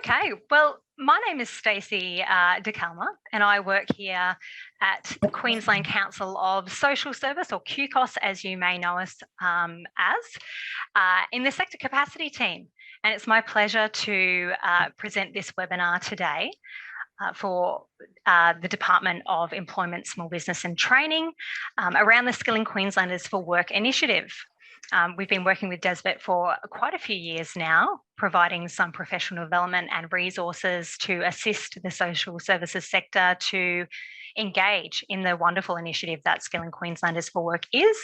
Okay, well, my name is Stacey DeCalma, and I work here at Queensland Council of Social Service, or QCOSS, as you may know us in the sector capacity team. And it's my pleasure to present this webinar today for the Department of Employment, Small Business and Training around the Skilling Queenslanders for Work initiative. We've been working with DESBET for quite a few years now, providing some professional development and resources to assist the social services sector to engage in the wonderful initiative that Skilling Queenslanders for Work is.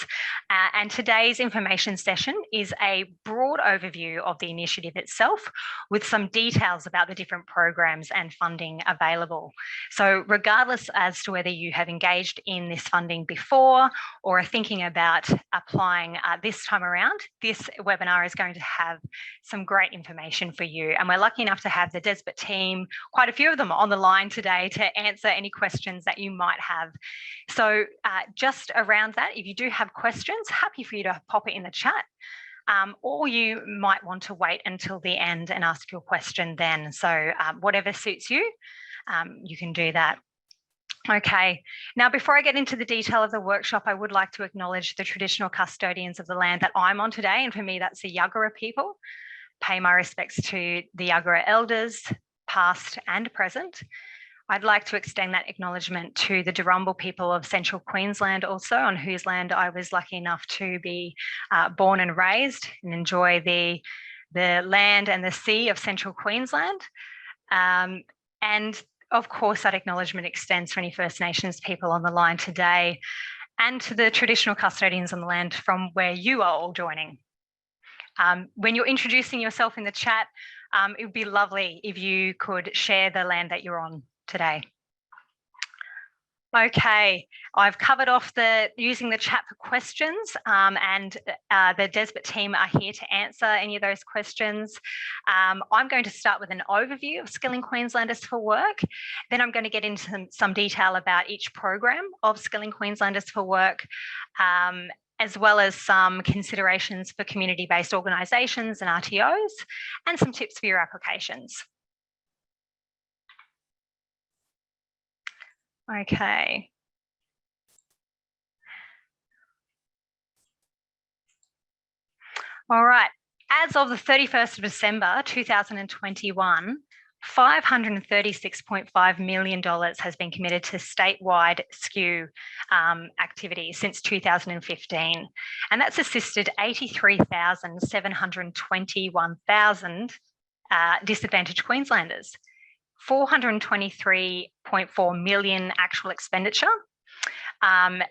And today's information session is a broad overview of the initiative itself, with some details about the different programs and funding available. So regardless as to whether you have engaged in this funding before or are thinking about applying this time around, this webinar is going to have some great information for you. And we're lucky enough to have the DESBET team, quite a few of them on the line today, to answer any questions that you might have. So just around that, if you do have questions, happy for you to pop it in the chat. Or you might want to wait until the end and ask your question then. So whatever suits you, you can do that. Okay, now before I get into the detail of the workshop, I would like to acknowledge the traditional custodians of the land that I'm on today, and for me that's the Yuggera people. Pay my respects to the Yuggera elders, past and present. I'd like to extend that acknowledgement to the Durrumbal people of Central Queensland also, on whose land I was lucky enough to be born and raised and enjoy the land and the sea of Central Queensland. And of course, that acknowledgement extends to any First Nations people on the line today and to the traditional custodians on the land from where you are all joining. When you're introducing yourself in the chat, it would be lovely if you could share the land that you're on today. Okay, I've covered off using the chat for questions, and the DESBET team are here to answer any of those questions. I'm going to start with an overview of Skilling Queenslanders for Work. Then I'm going to get into some detail about each program of Skilling Queenslanders for Work, as well as some considerations for community-based organisations and RTOs, and some tips for your applications. Okay. All right. As of the 31st of December 2021, $536.5 million has been committed to statewide SKU activities since 2015. And that's assisted 83,721,000 disadvantaged Queenslanders. 423.4 million actual expenditure, and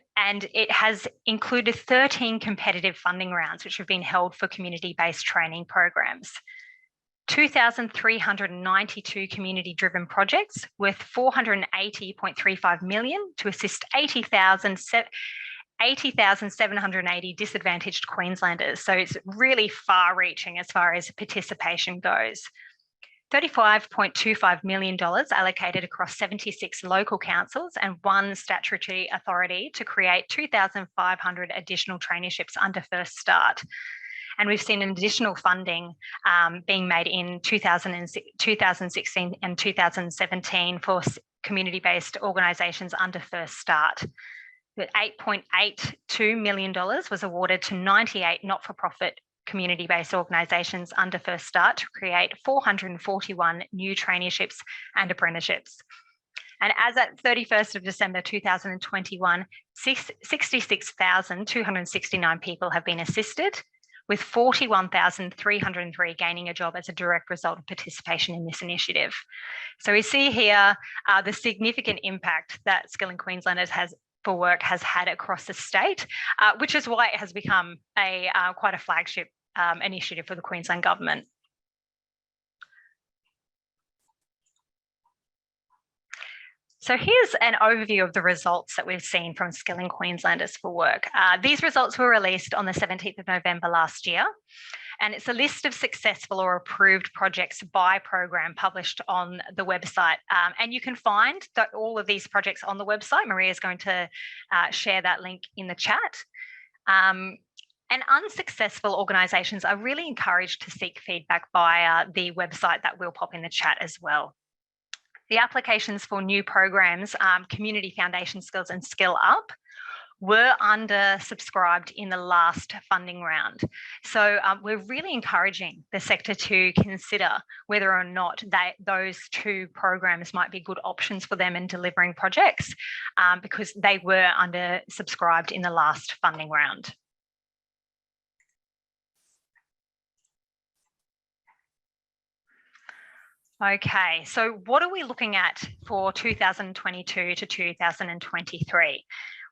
it has included 13 competitive funding rounds which have been held for community-based training programs, 2,392 community-driven projects worth $480.35 million to assist 80,780 disadvantaged Queenslanders. So it's really far-reaching as far as participation goes. $35.25 million allocated across 76 local councils and one statutory authority to create 2,500 additional traineeships under First Start. And we've seen an additional funding being made in 2016 and 2017 for community-based organisations under First Start. $8.82 million was awarded to 98 not-for-profit community-based organisations under First Start to create 441 new traineeships and apprenticeships. And as at 31st of December 2021, 66,269 people have been assisted, with 41,303 gaining a job as a direct result of participation in this initiative. So we see here the significant impact that Skilling Queenslanders for Work has had across the state, which is why it has become quite a flagship initiative for the Queensland Government. So here's an overview of the results that we've seen from Skilling Queenslanders for Work. These results were released on the 17th of November last year, and it's a list of successful or approved projects by program published on the website. And you can find all of these projects on the website. Maria's going to share that link in the chat. And unsuccessful organisations are really encouraged to seek feedback via the website that we'll pop in the chat as well. The applications for new programs, Community Foundation Skills and Skill Up, were undersubscribed in the last funding round. So we're really encouraging the sector to consider whether or not those two programs might be good options for them in delivering projects, because they were undersubscribed in the last funding round. Okay, so what are we looking at for 2022 to 2023?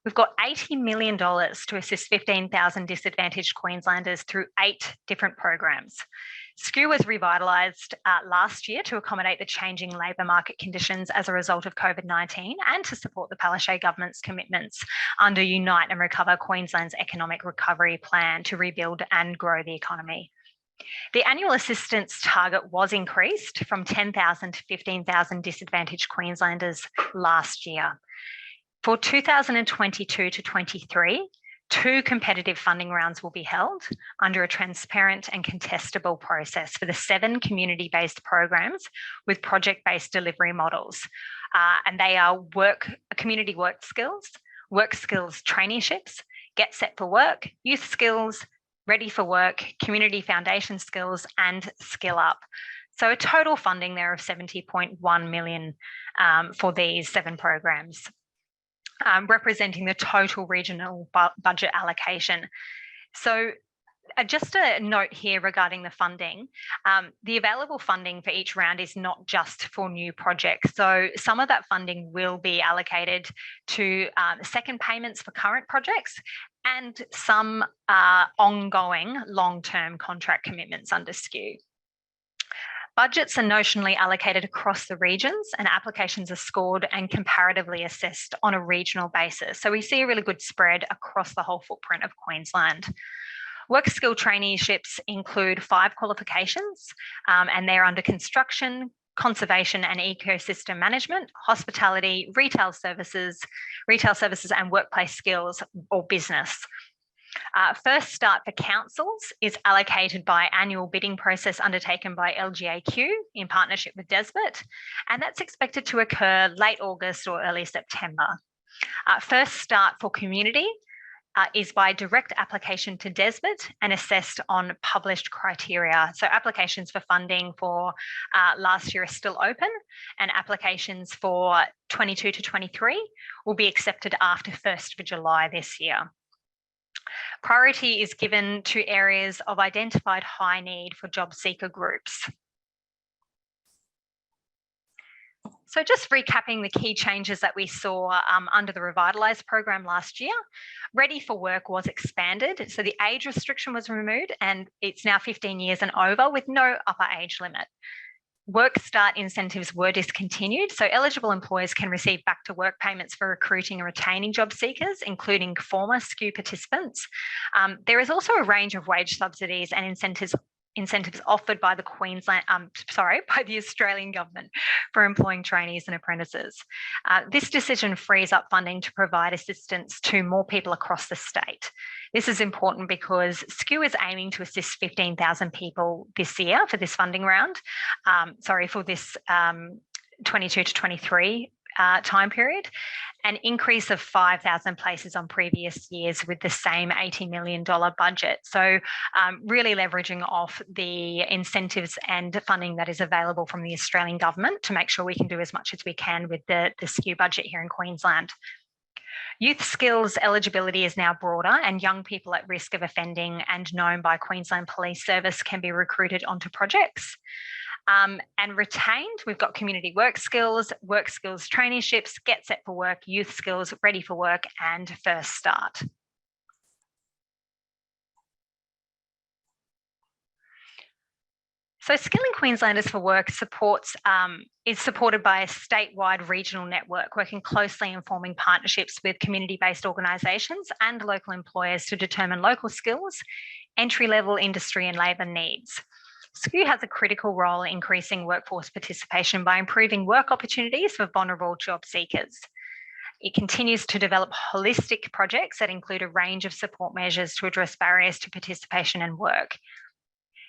We've got $80 million to assist 15,000 disadvantaged Queenslanders through 8 different programs. SKU was revitalised last year to accommodate the changing labour market conditions as a result of COVID-19 and to support the Palaszczuk government's commitments under Unite and Recover Queensland's economic recovery plan to rebuild and grow the economy. The annual assistance target was increased from 10,000 to 15,000 disadvantaged Queenslanders last year. For 2022 to 23, 2 competitive funding rounds will be held under a transparent and contestable process for the 7 community-based programs with project-based delivery models. And they are community work skills traineeships, Get Set for Work, youth skills, Ready for Work, community foundation skills, and Skill Up. So a total funding there of $70.1 million for these 7 programs. Representing the total regional budget allocation. So just a note here regarding the funding, the available funding for each round is not just for new projects. So some of that funding will be allocated to second payments for current projects and some ongoing long-term contract commitments under SKU. Budgets are notionally allocated across the regions and applications are scored and comparatively assessed on a regional basis. So we see a really good spread across the whole footprint of Queensland. Work skill traineeships include 5 qualifications and they're under construction, conservation and ecosystem management, hospitality, retail services and workplace skills or business. First Start for councils is allocated by annual bidding process undertaken by LGAQ in partnership with DESBT, and that's expected to occur late August or early September. First Start for community is by direct application to DESBT and assessed on published criteria. So applications for funding for last year are still open, and applications for 22 to 23 will be accepted after 1st of July this year. Priority is given to areas of identified high need for job seeker groups. So just recapping the key changes that we saw under the Revitalised program last year, Ready for Work was expanded. So the age restriction was removed and it's now 15 years and over with no upper age limit. Work Start incentives were discontinued, so eligible employers can receive back to work payments for recruiting and retaining job seekers, including former SKU participants. There is also a range of wage subsidies and incentives offered by the by the Australian government for employing trainees and apprentices. This decision frees up funding to provide assistance to more people across the state. This is important because SKU is aiming to assist 15,000 people this year for this funding round, for this 22 to 23 time period, an increase of 5,000 places on previous years with the same $80 million budget. So really leveraging off the incentives and funding that is available from the Australian government to make sure we can do as much as we can with the SKU budget here in Queensland. Youth skills eligibility is now broader and young people at risk of offending and known by Queensland Police Service can be recruited onto projects. And retained, we've got community work skills traineeships, Get Set for Work, youth skills, Ready for Work and First Start. So Skilling Queenslanders for Work is supported by a statewide regional network working closely in forming partnerships with community-based organisations and local employers to determine local skills, entry-level industry and labour needs. SKU has a critical role in increasing workforce participation by improving work opportunities for vulnerable job seekers. It continues to develop holistic projects that include a range of support measures to address barriers to participation and work.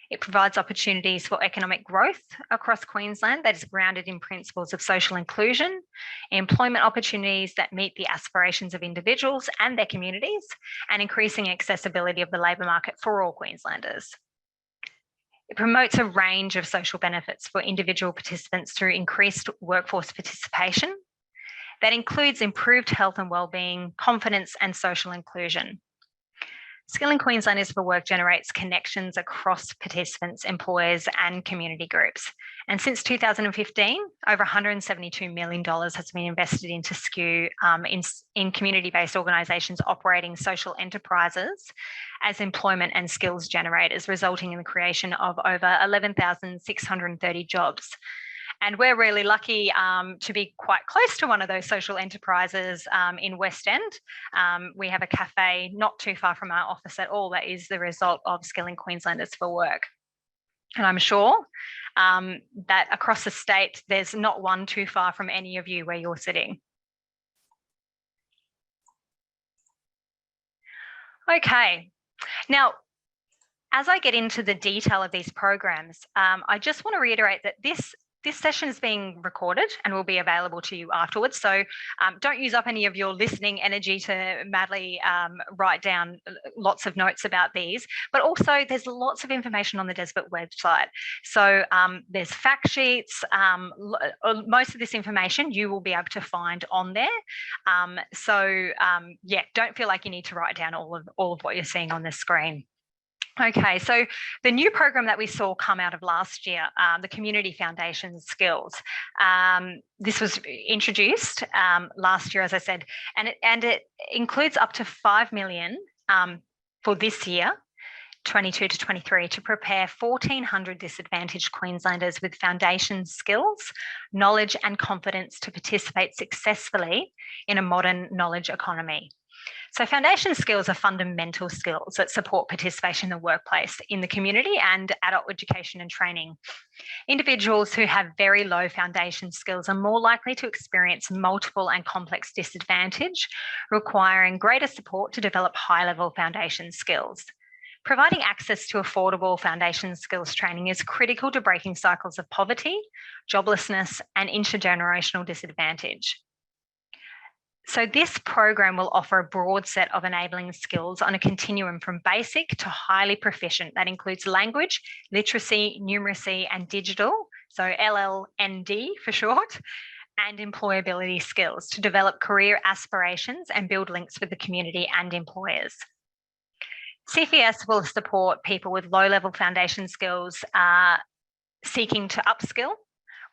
It provides opportunities for economic growth across Queensland that is grounded in principles of social inclusion, employment opportunities that meet the aspirations of individuals and their communities, and increasing accessibility of the labour market for all Queenslanders. It promotes a range of social benefits for individual participants through increased workforce participation. That includes improved health and wellbeing, confidence and social inclusion. Skilling Queenslanders for Work generates connections across participants, employers and community groups. And since 2015, over $172 million has been invested into SKU in community-based organisations operating social enterprises as employment and skills generators, resulting in the creation of over 11,630 jobs. And we're really lucky to be quite close to one of those social enterprises in West End. We have a cafe not too far from our office at all that is the result of Skilling Queenslanders for Work. And I'm sure that across the state, there's not one too far from any of you where you're sitting. Okay, now, as I get into the detail of these programs, I just want to reiterate that this session is being recorded and will be available to you afterwards. So don't use up any of your listening energy to madly write down lots of notes about these, but also there's lots of information on the DESBT website. So there's fact sheets, most of this information you will be able to find on there. Yeah, don't feel like you need to write down all of what you're seeing on the screen. Okay, so the new program that we saw come out of last year, the Community Foundation Skills, this was introduced last year, as I said, and it includes up to $5 million for this year, 22 to 23, to prepare 1,400 disadvantaged Queenslanders with foundation skills, knowledge and confidence to participate successfully in a modern knowledge economy. So foundation skills are fundamental skills that support participation in the workplace, in the community and adult education and training. Individuals who have very low foundation skills are more likely to experience multiple and complex disadvantage, requiring greater support to develop high-level foundation skills. Providing access to affordable foundation skills training is critical to breaking cycles of poverty, joblessness and intergenerational disadvantage. So this program will offer a broad set of enabling skills on a continuum from basic to highly proficient. That includes language, literacy, numeracy and digital, so LLND for short, and employability skills to develop career aspirations and build links with the community and employers. CFES will support people with low-level foundation skills seeking to upskill,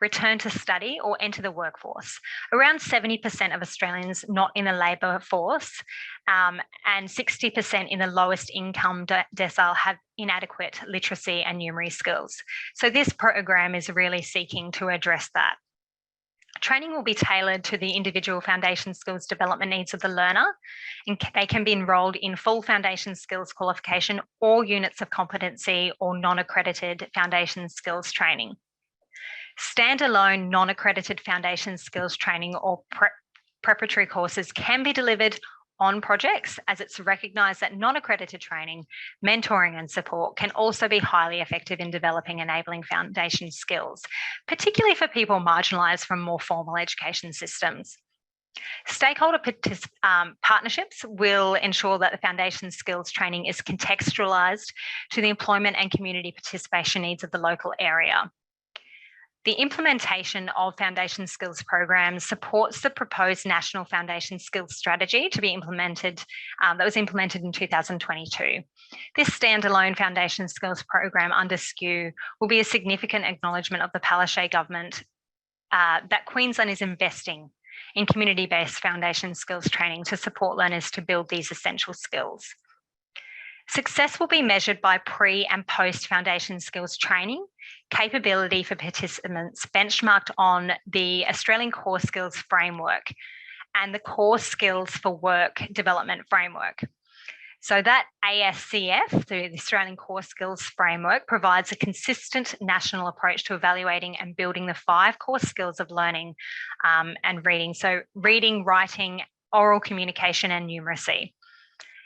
return to study or enter the workforce. Around 70% of Australians not in the labour force and 60% in the lowest income decile have inadequate literacy and numeracy skills. So this program is really seeking to address that. Training will be tailored to the individual foundation skills development needs of the learner, and they can be enrolled in full foundation skills qualification or units of competency or non-accredited foundation skills training. Standalone non-accredited foundation skills training or preparatory courses can be delivered on projects, as it's recognised that non-accredited training, mentoring and support can also be highly effective in developing enabling foundation skills, particularly for people marginalised from more formal education systems. Stakeholder partnerships will ensure that the foundation skills training is contextualised to the employment and community participation needs of the local area. The implementation of foundation skills programs supports the proposed National Foundation Skills Strategy to be implemented, that was implemented in 2022. This standalone foundation skills program under SKU will be a significant acknowledgement of the Palaszczuk government that Queensland is investing in community-based foundation skills training to support learners to build these essential skills. Success will be measured by pre and post foundation skills training, capability for participants benchmarked on the Australian Core Skills Framework and the Core Skills for Work Development Framework. So that ASCF, the Australian Core Skills Framework, provides a consistent national approach to evaluating and building the 5 core skills of learning and reading. So reading, writing, oral communication, and numeracy.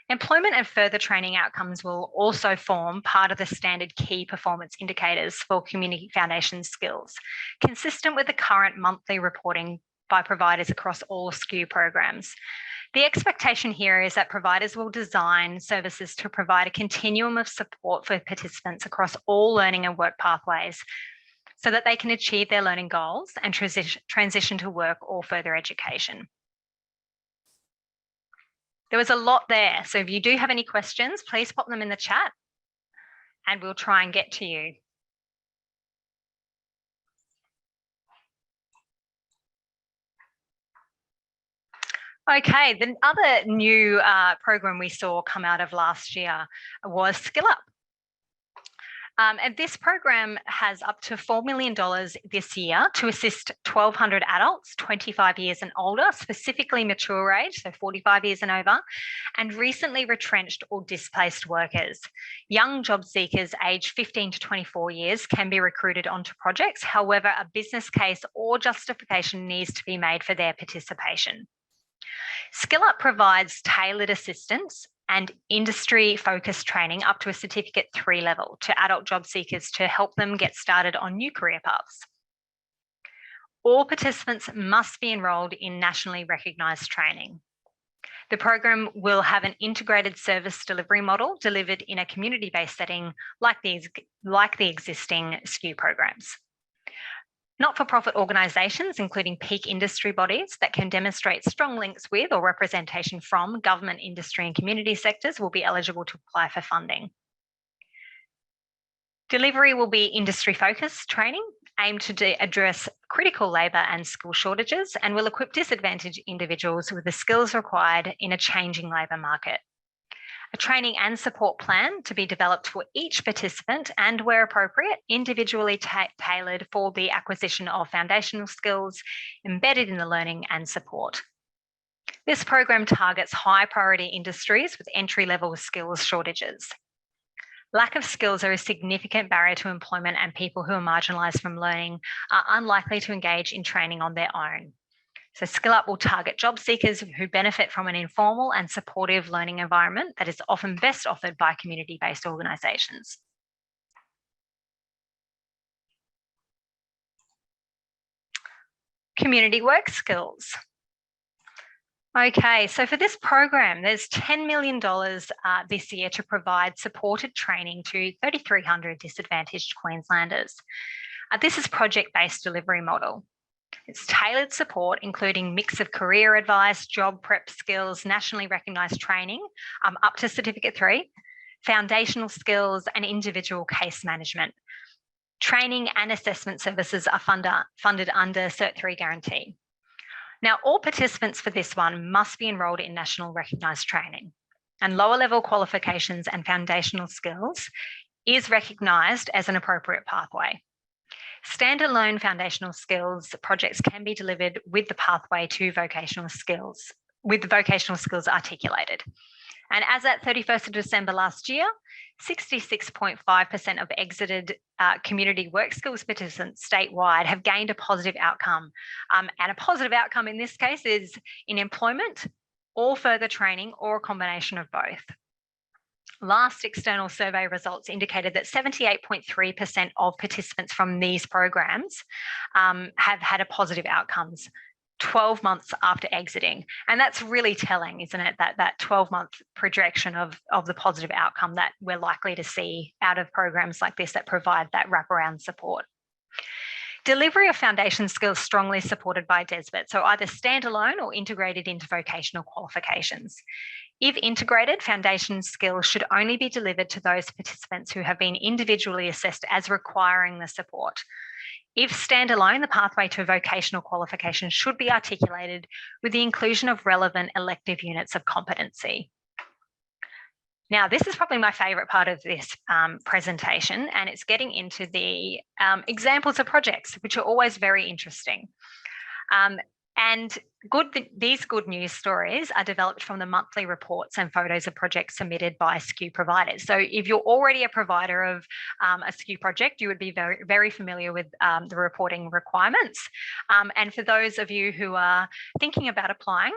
Employment and further training outcomes will also form part of the standard key performance indicators for community foundation skills, consistent with the current monthly reporting by providers across all SKU programs. The expectation here is that providers will design services to provide a continuum of support for participants across all learning and work pathways so that they can achieve their learning goals and transition to work or further education. There was a lot there, so if you do have any questions, please pop them in the chat and we'll try and get to you. Okay, the other new program we saw come out of last year was Skill Up. And this program has up to $4 million this year to assist 1,200 adults, 25 years and older, specifically mature age, so 45 years and over, and recently retrenched or displaced workers. Young job seekers aged 15 to 24 years can be recruited onto projects. However, a business case or justification needs to be made for their participation. Skill Up provides tailored assistance and industry-focused training up to a Certificate 3 level to adult job seekers to help them get started on new career paths. All participants must be enrolled in nationally recognised training. The program will have an integrated service delivery model delivered in a community-based setting like the existing SKU programs. Not-for-profit organisations, including peak industry bodies that can demonstrate strong links with or representation from government, industry and community sectors will be eligible to apply for funding. Delivery will be industry-focused training aimed to address critical labour and skill shortages and will equip disadvantaged individuals with the skills required in a changing labour market. A training and support plan to be developed for each participant and, where appropriate, individually tailored for the acquisition of foundational skills embedded in the learning and support. This program targets high priority industries with entry-level skills shortages. Lack of skills are a significant barrier to employment, and people who are marginalised from learning are unlikely to engage in training on their own. So Skill Up will target job seekers who benefit from an informal and supportive learning environment that is often best offered by community-based organisations. Community work skills. Okay, so for this program, there's $10 million this year to provide supported training to 3,300 disadvantaged Queenslanders. This is project-based delivery model. It's tailored support, including mix of career advice, job prep skills, nationally recognised training, up to Certificate 3, foundational skills and individual case management. Training and assessment services are funded under Cert 3 guarantee. Now, all participants for this one must be enrolled in national recognised training, and lower level qualifications and foundational skills is recognised as an appropriate pathway. Standalone foundational skills projects can be delivered with the pathway to vocational skills, with the vocational skills articulated. And as at 31st of December last year, 66.5% of exited community work skills participants statewide have gained a positive outcome. And a positive outcome in this case is in employment or further training or a combination of both. Last external survey results indicated that 78.3% of participants from these programs have had a positive outcomes 12 months after exiting. And that's really telling, isn't it? That 12-month projection of the positive outcome that we're likely to see out of programs like this that provide that wraparound support. Delivery of foundation skills strongly supported by DESBT, so either standalone or integrated into vocational qualifications. If integrated, foundation skills should only be delivered to those participants who have been individually assessed as requiring the support. If standalone, the pathway to vocational qualification should be articulated with the inclusion of relevant elective units of competency. Now, this is probably my favourite part of this presentation, and it's getting into the examples of projects, which are always very interesting. And these good news stories are developed from the monthly reports and photos of projects submitted by SKU providers. So if you're already a provider of a SKU project, you would be very, very familiar with the reporting requirements. And for those of you who are thinking about applying,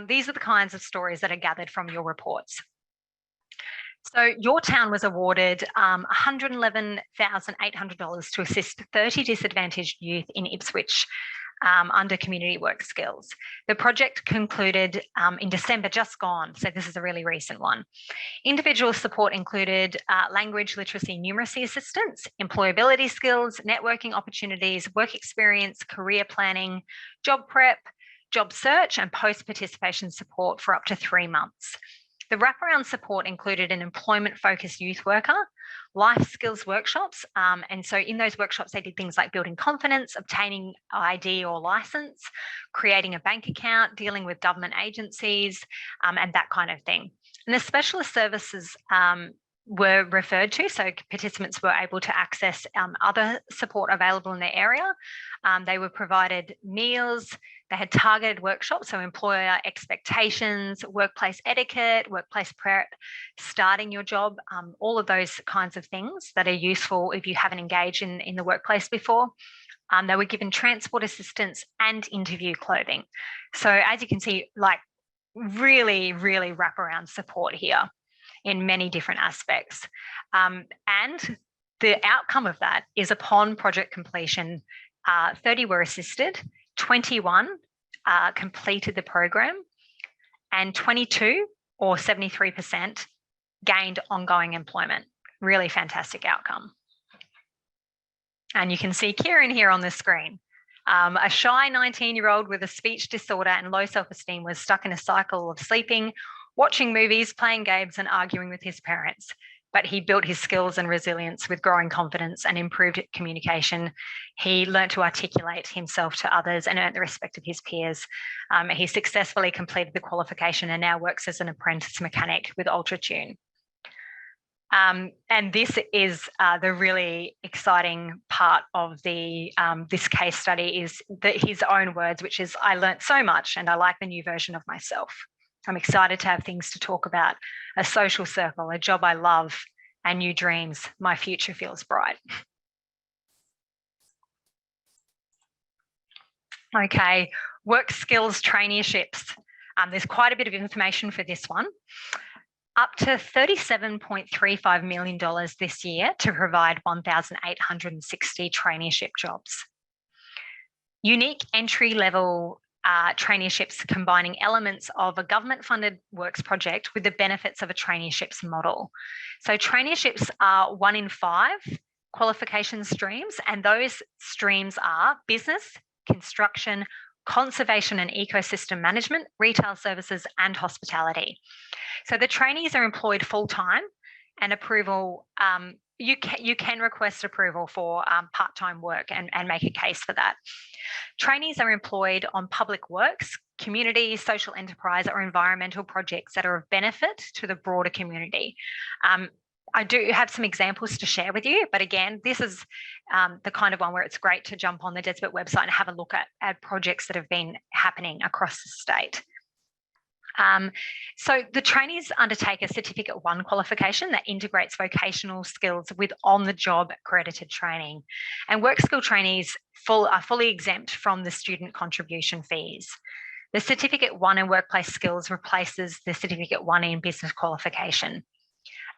these are the kinds of stories that are gathered from your reports. So your town was awarded $111,800 to assist 30 disadvantaged youth in Ipswich under community work skills. The project concluded in December just gone, so this is a really recent one. Individual support included language literacy numeracy assistance, employability skills, networking opportunities, work experience, career planning, job prep, job search, and post-participation support for up to 3 months. The wraparound support included an employment-focused youth worker, life skills workshops, and so in those workshops they did things like building confidence, obtaining ID or license, creating a bank account, dealing with government agencies, and that kind of thing. And the specialist services were referred to, so participants were able to access other support available in their area. They were provided meals, they had targeted workshops, so employer expectations, workplace etiquette, workplace prep, starting your job, all of those kinds of things that are useful if you haven't engaged in the workplace before. They were given transport assistance and interview clothing. So as you can see, like really, really wraparound support here in many different aspects. And the outcome of that is upon project completion, 30 were assisted, 21 completed the program, and 22 or 73% gained ongoing employment. Really fantastic outcome. And you can see Kieran here on the screen. A shy 19-year-old with a speech disorder and low self-esteem was stuck in a cycle of sleeping, watching movies, playing games, and arguing with his parents. But he built his skills and resilience with growing confidence and improved communication. He learned to articulate himself to others and earned the respect of his peers. He successfully completed the qualification and now works as an apprentice mechanic with Ultratune. And this is the really exciting part of the this case study is his own words, which is, "I learnt so much and I like the new version of myself. I'm excited to have things to talk about, a social circle, a job I love, and new dreams. My future feels bright." Okay, work skills traineeships. There's quite a bit of information for this one. Up to $37.35 million this year to provide 1,860 traineeship jobs. Unique entry-level traineeships combining elements of a government-funded works project with the benefits of a traineeships model. So traineeships are 1 in 5 qualification streams, and those streams are business, construction, conservation and ecosystem management, retail services, and hospitality. So the trainees are employed full-time, and approval, you can request approval for part-time work and make a case for that. Trainees are employed on public works, community, social enterprise, or environmental projects that are of benefit to the broader community. I do have some examples to share with you, but again, this is the kind of one where it's great to jump on the Desbert website and have a look at projects that have been happening across the state. So the trainees undertake a Certificate 1 qualification that integrates vocational skills with on-the-job accredited training. And work skill trainees are fully exempt from the student contribution fees. The Certificate 1 in workplace skills replaces the Certificate 1 in business qualification.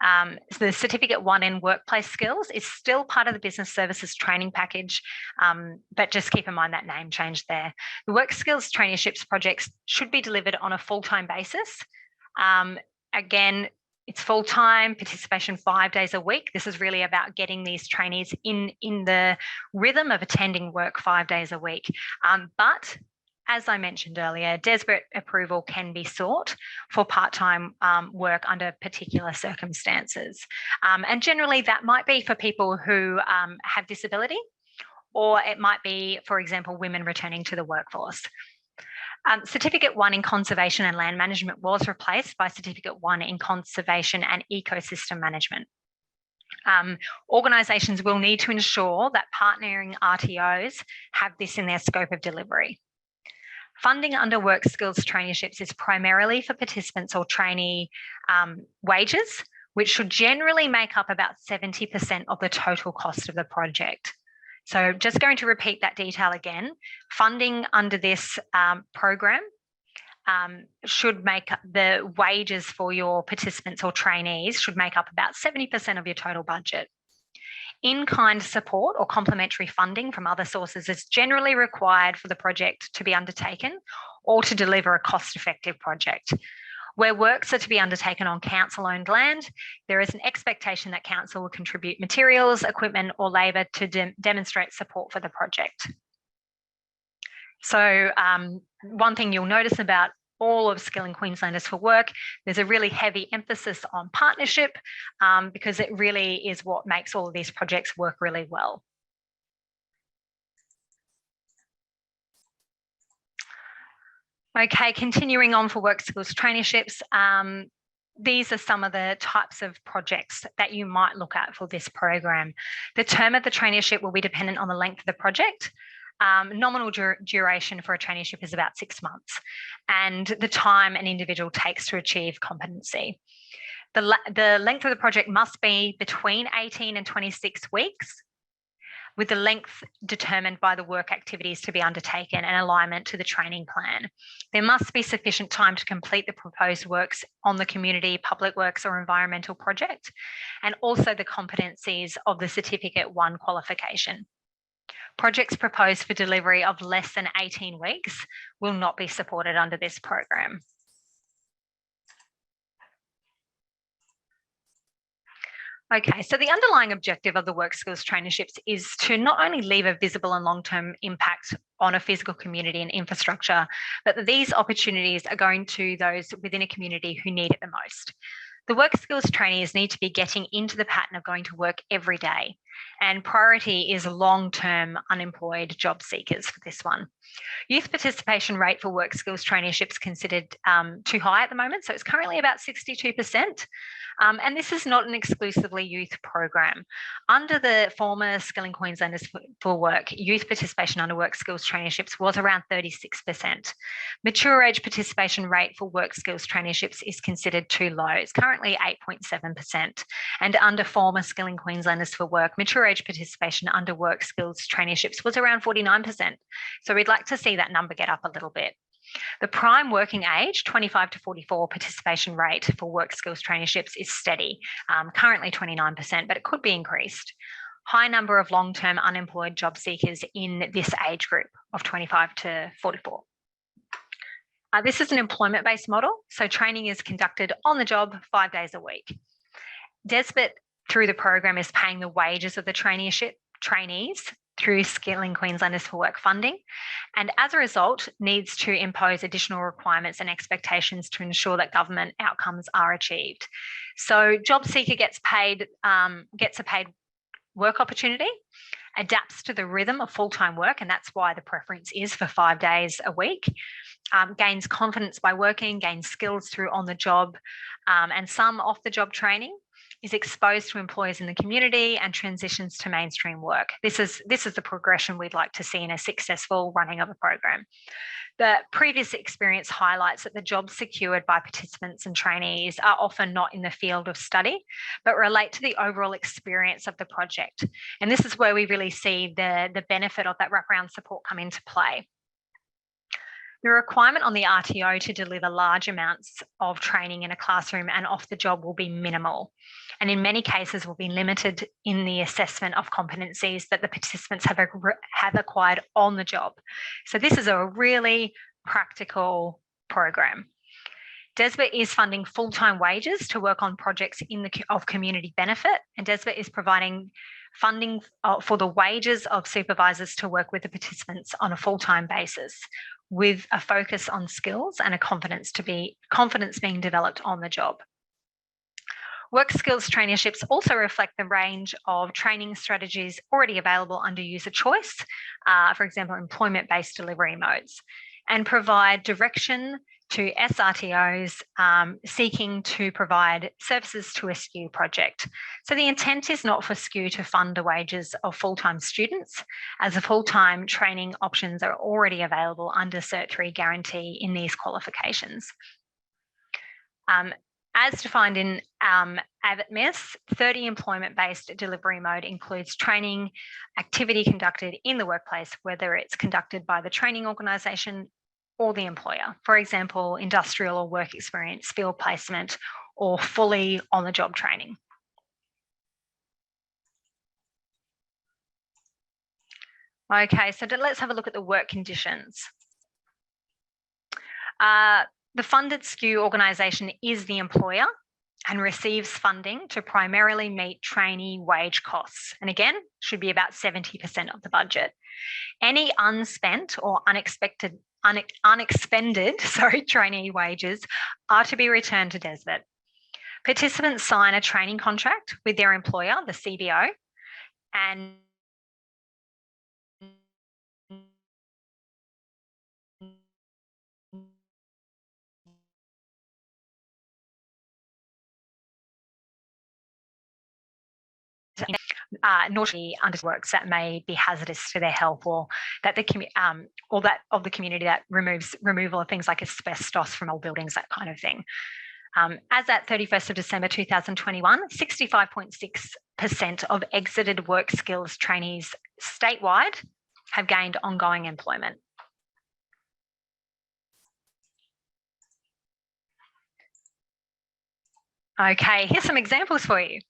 So the Certificate 1 in workplace skills is still part of the business services training package, but just keep in mind that name change there. The work skills traineeships projects should be delivered on a full-time basis. Again, it's full-time, participation 5 days a week. This is really about getting these trainees in the rhythm of attending work 5 days a week. But as I mentioned earlier, Desbert approval can be sought for part-time work under particular circumstances. And generally that might be for people who have disability, or it might be, for example, women returning to the workforce. Certificate 1 in Conservation and Land Management was replaced by Certificate 1 in Conservation and Ecosystem Management. Organisations will need to ensure that partnering RTOs have this in their scope of delivery. Funding under work skills traineeships is primarily for participants or trainee wages, which should generally make up about 70% of the total cost of the project. So just going to repeat that detail again. Funding under this program should make up the wages for your participants or trainees should make up about 70% of your total budget. In-kind support or complementary funding from other sources is generally required for the project to be undertaken or to deliver a cost-effective project. Where works are to be undertaken on council-owned land, there is an expectation that council will contribute materials, equipment or labour to demonstrate support for the project. So one thing you'll notice about all of Skilling Queenslanders for Work, there's a really heavy emphasis on partnership because it really is what makes all of these projects work really well. Okay, continuing on for work skills traineeships, these are some of the types of projects that you might look at for this program. The term of the traineeship will be dependent on the length of the project. Nominal duration for a traineeship is about 6 months, and the time an individual takes to achieve competency. The length of the project must be between 18 and 26 weeks, with the length determined by the work activities to be undertaken and alignment to the training plan. There must be sufficient time to complete the proposed works on the community, public works or environmental project, and also the competencies of the Certificate 1 qualification. Projects proposed for delivery of less than 18 weeks will not be supported under this program. Okay, so the underlying objective of the work skills traineeships is to not only leave a visible and long-term impact on a physical community and infrastructure, but that these opportunities are going to those within a community who need it the most. The work skills trainees need to be getting into the pattern of going to work every day, and priority is long-term unemployed job seekers for this one. Youth participation rate for work skills traineeships considered too high at the moment, so it's currently about 62%. And this is not an exclusively youth program. Under the former Skilling Queenslanders for Work, youth participation under work skills traineeships was around 36%. Mature age participation rate for work skills traineeships is considered too low. It's currently 8.7%. And under former Skilling Queenslanders for Work, mature age participation under work skills traineeships was around 49%. So we'd like to see that number get up a little bit. The prime working age, 25 to 44 participation rate for work skills traineeships is steady, currently 29%, but it could be increased. High number of long-term unemployed job seekers in this age group of 25 to 44. This is an employment-based model, so training is conducted on the job 5 days a week. DESBIT, through the program, is paying the wages of the trainees through Skilling Queenslanders for Work funding, and as a result needs to impose additional requirements and expectations to ensure that government outcomes are achieved. So job seeker gets a paid work opportunity, adapts to the rhythm of full-time work, and that's why the preference is for 5 days a week, gains confidence by working, gains skills through on-the-job and some off-the-job training, is exposed to employers in the community and transitions to mainstream work. This is the progression we'd like to see in a successful running of a program. The previous experience highlights that the jobs secured by participants and trainees are often not in the field of study, but relate to the overall experience of the project. And this is where we really see the benefit of that wraparound support come into play. The requirement on the RTO to deliver large amounts of training in a classroom and off the job will be minimal, and in many cases will be limited in the assessment of competencies that the participants have acquired on the job. So this is a really practical program. DESBIT is funding full-time wages to work on projects of community benefit, and DESBIT is providing funding for the wages of supervisors to work with the participants on a full-time basis, with a focus on skills and a confidence being developed on the job. Work skills traineeships also reflect the range of training strategies already available under user choice, for example, employment-based delivery modes. and provide direction to SRTOs seeking to provide services to a SKU project. So the intent is not for SKU to fund the wages of full-time students, as the full-time training options are already available under Cert 3 guarantee in these qualifications. As defined in AVIT-MIS, 30 employment-based delivery mode includes training activity conducted in the workplace, whether it's conducted by the training organisation or the employer. For example, industrial or work experience, field placement, or fully on-the-job training. Okay, so let's have a look at the work conditions. The funded SKU organisation is the employer and receives funding to primarily meet trainee wage costs. And again, should be about 70% of the budget. Any unspent or unexpended trainee wages are to be returned to DESVET. Participants sign a training contract with their employer, the CBO, and naughty works that may be hazardous to their health, or that the community that removal of things like asbestos from old buildings, that kind of thing. As at 31st of December 2021, 65.6% of exited work skills trainees statewide have gained ongoing employment. Okay, here's some examples for you.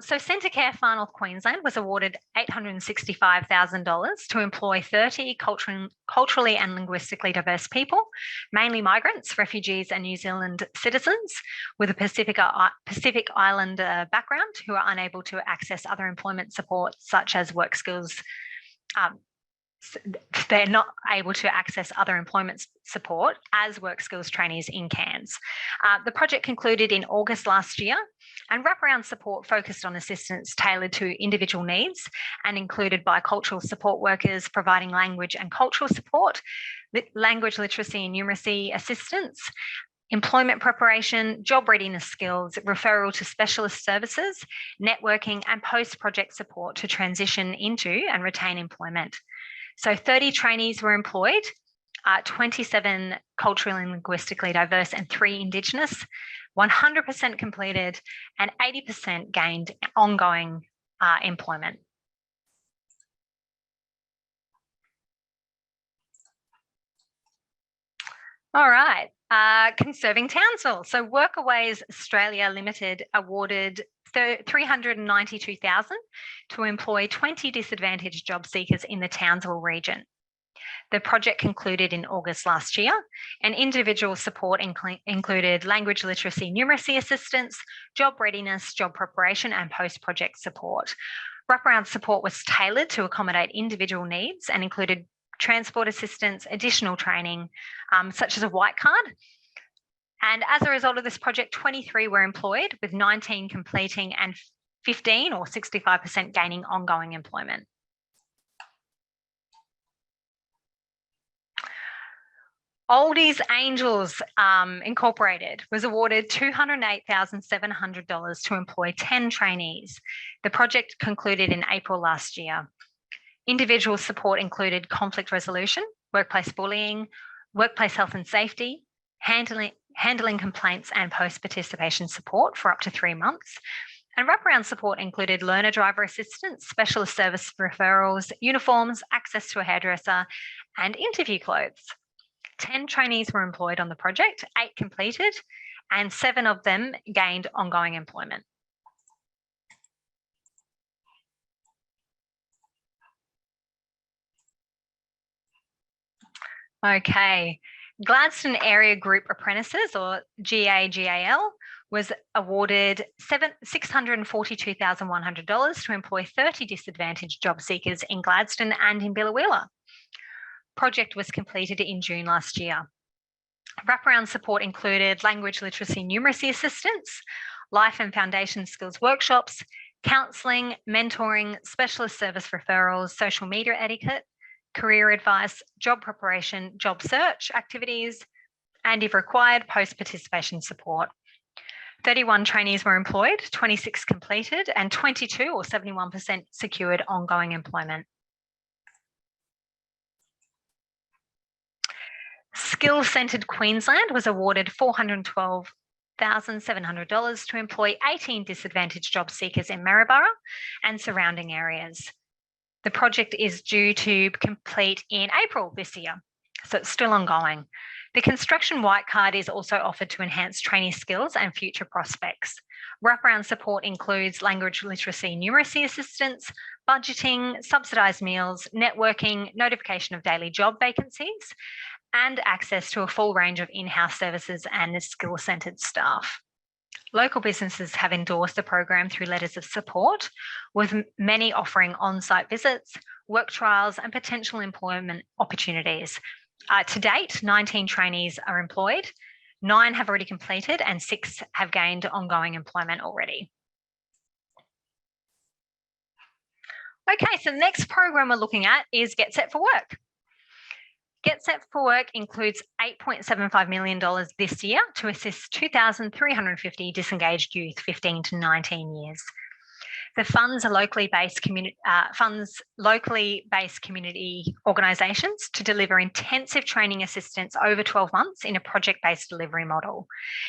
So Centrecare Far North Queensland was awarded $865,000 to employ 30 culturally and linguistically diverse people, mainly migrants, refugees and New Zealand citizens with a Pacific Islander background who are unable to access other employment support such as work skills. They're not able to access other employment support as work skills trainees in Cairns. The project concluded in August last year, and wraparound support focused on assistance tailored to individual needs and included bicultural support workers providing language and cultural support, language literacy and numeracy assistance, employment preparation, job readiness skills, referral to specialist services, networking and post-project support to transition into and retain employment. So 30 trainees were employed, 27 culturally and linguistically diverse and 3 Indigenous, 100% completed and 80% gained ongoing employment. All right, Conserving Townsville. So Workaways Australia Limited awarded $392,000 to employ 20 disadvantaged job seekers in the Townsville region. The project concluded in August last year, and individual support included language literacy numeracy assistance, job readiness, job preparation and post-project support. Wraparound support was tailored to accommodate individual needs and included transport assistance, additional training, such as a white card. And as a result of this project, 23 were employed, with 19 completing and 15 or 65% gaining ongoing employment. Oldies Angels Incorporated was awarded $208,700 to employ 10 trainees. The project concluded in April last year. Individual support included conflict resolution, workplace bullying, workplace health and safety, handling complaints and post-participation support for up to 3 months. And wraparound support included learner driver assistance, specialist service referrals, uniforms, access to a hairdresser, and interview clothes. 10 trainees were employed on the project, 8 completed, and 7 of them gained ongoing employment. Okay, Gladstone Area Group Apprentices, or GAGAL, was awarded $642,100 to employ 30 disadvantaged job seekers in Gladstone and in Biloela. Project was completed in June last year. Wraparound support included language literacy numeracy assistance, life and foundation skills workshops, counselling, mentoring, specialist service referrals, social media etiquette, career advice, job preparation, job search activities, and if required, post-participation support. 31 trainees were employed, 26 completed, and 22 or 71% secured ongoing employment. Skills-Centred Queensland was awarded $412,700 to employ 18 disadvantaged job seekers in Maryborough and surrounding areas. The project is due to complete in April this year, so it's still ongoing. The construction white card is also offered to enhance trainee skills and future prospects. Wraparound support includes language literacy numeracy assistance, budgeting, subsidised meals, networking, notification of daily job vacancies, and access to a full range of in-house services and skill-centred staff. Local businesses have endorsed the program through letters of support, with many offering on-site visits, work trials, and potential employment opportunities. To date, 19 trainees are employed, 9 have already completed, and 6 have gained ongoing employment already. Okay, so the next program we're looking at is Get Set for Work. Get Set for Work includes $8.75 million this year to assist 2,350 disengaged youth 15 to 19 years. The funds are locally based community organisations to deliver intensive training assistance over 12 months in a project-based delivery model.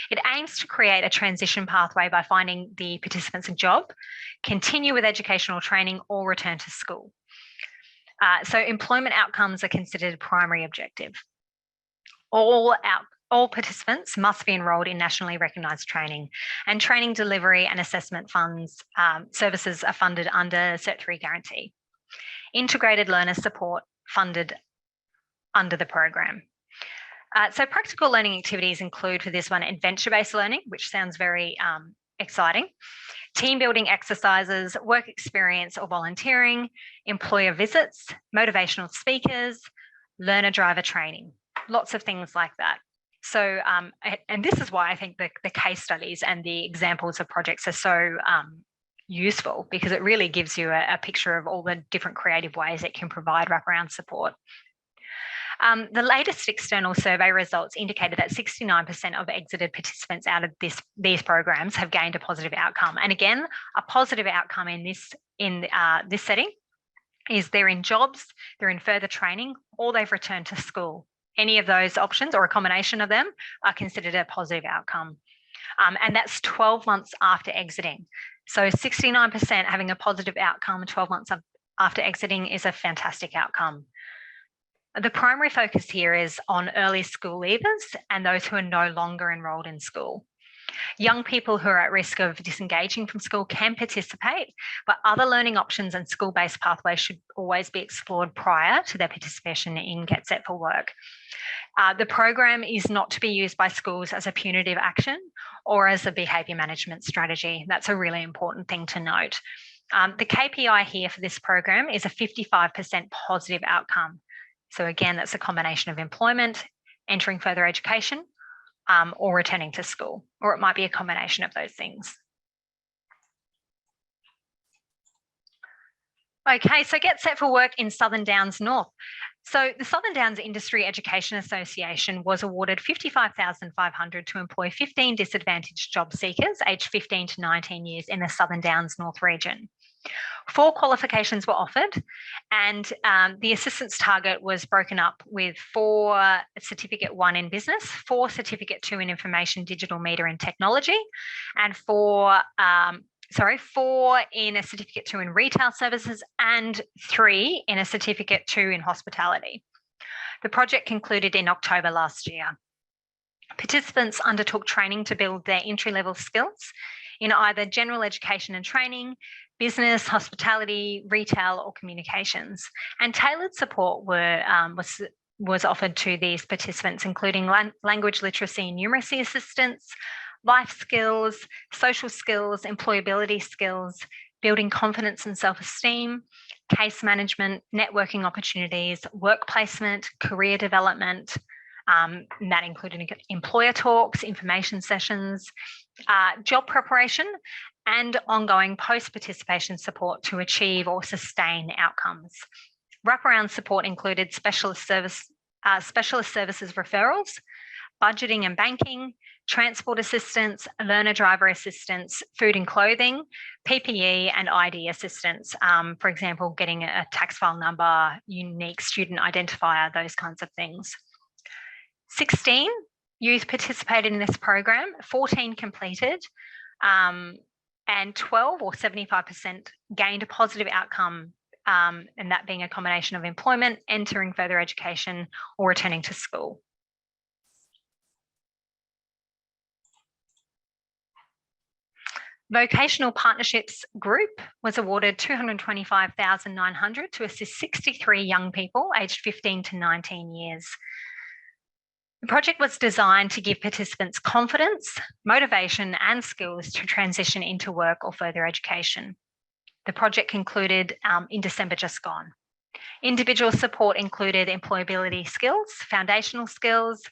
It aims to create a transition pathway by finding the participants a job, continue with educational training, or return to school. So employment outcomes are considered a primary objective. All participants must be enrolled in nationally recognised training, and training delivery and assessment funds services are funded under Cert 3 guarantee. Integrated learner support funded under the program. So practical learning activities include for this one adventure-based learning, which sounds very exciting, team building exercises, work experience or volunteering, employer visits, motivational speakers, learner driver training, lots of things like that. So, and this is why I think the case studies and the examples of projects are so useful, because it really gives you a picture of all the different creative ways it can provide wraparound support. The latest external survey results indicated that 69% of exited participants out of these programs have gained a positive outcome. And again, a positive outcome in this setting is they're in jobs, they're in further training, or they've returned to school. Any of those options or a combination of them are considered a positive outcome. And that's 12 months after exiting. So 69% having a positive outcome 12 months after exiting is a fantastic outcome. The primary focus here is on early school leavers and those who are no longer enrolled in school. Young people who are at risk of disengaging from school can participate, but other learning options and school-based pathways should always be explored prior to their participation in Get Set for Work. The program is not to be used by schools as a punitive action or as a behaviour management strategy. That's a really important thing to note. The KPI here for this program is a 55% positive outcome. So again, that's a combination of employment, entering further education, or returning to school, or it might be a combination of those things. Okay, so Get Set for Work in Southern Downs North. So the Southern Downs Industry Education Association was awarded $55,500 to employ 15 disadvantaged job seekers aged 15 to 19 years in the Southern Downs North region. 4 qualifications were offered, and the assistance target was broken up with 4 Certificate 1 in Business, 4 Certificate 2 in Information, Digital Media and Technology, and 4 in a Certificate 2 in Retail Services and 3 in a Certificate 2 in Hospitality. The project concluded in October last year. Participants undertook training to build their entry-level skills in either general education and training, business, hospitality, retail, or communications. And tailored support was offered to these participants, including language literacy and numeracy assistance, life skills, social skills, employability skills, building confidence and self-esteem, case management, networking opportunities, work placement, career development. That included employer talks, information sessions, job preparation, and ongoing post-participation support to achieve or sustain outcomes. Wraparound support included specialist services referrals, budgeting and banking, transport assistance, learner driver assistance, food and clothing, PPE and ID assistance. For example, getting a tax file number, unique student identifier, those kinds of things. 16 youth participated in this program, 14 completed, and 12 or 75% gained a positive outcome, and that being a combination of employment, entering further education, or returning to school. Vocational Partnerships Group was awarded $225,900 to assist 63 young people aged 15 to 19 years. The project was designed to give participants confidence, motivation and skills to transition into work or further education. The project concluded in December just gone. Individual support included employability skills, foundational skills,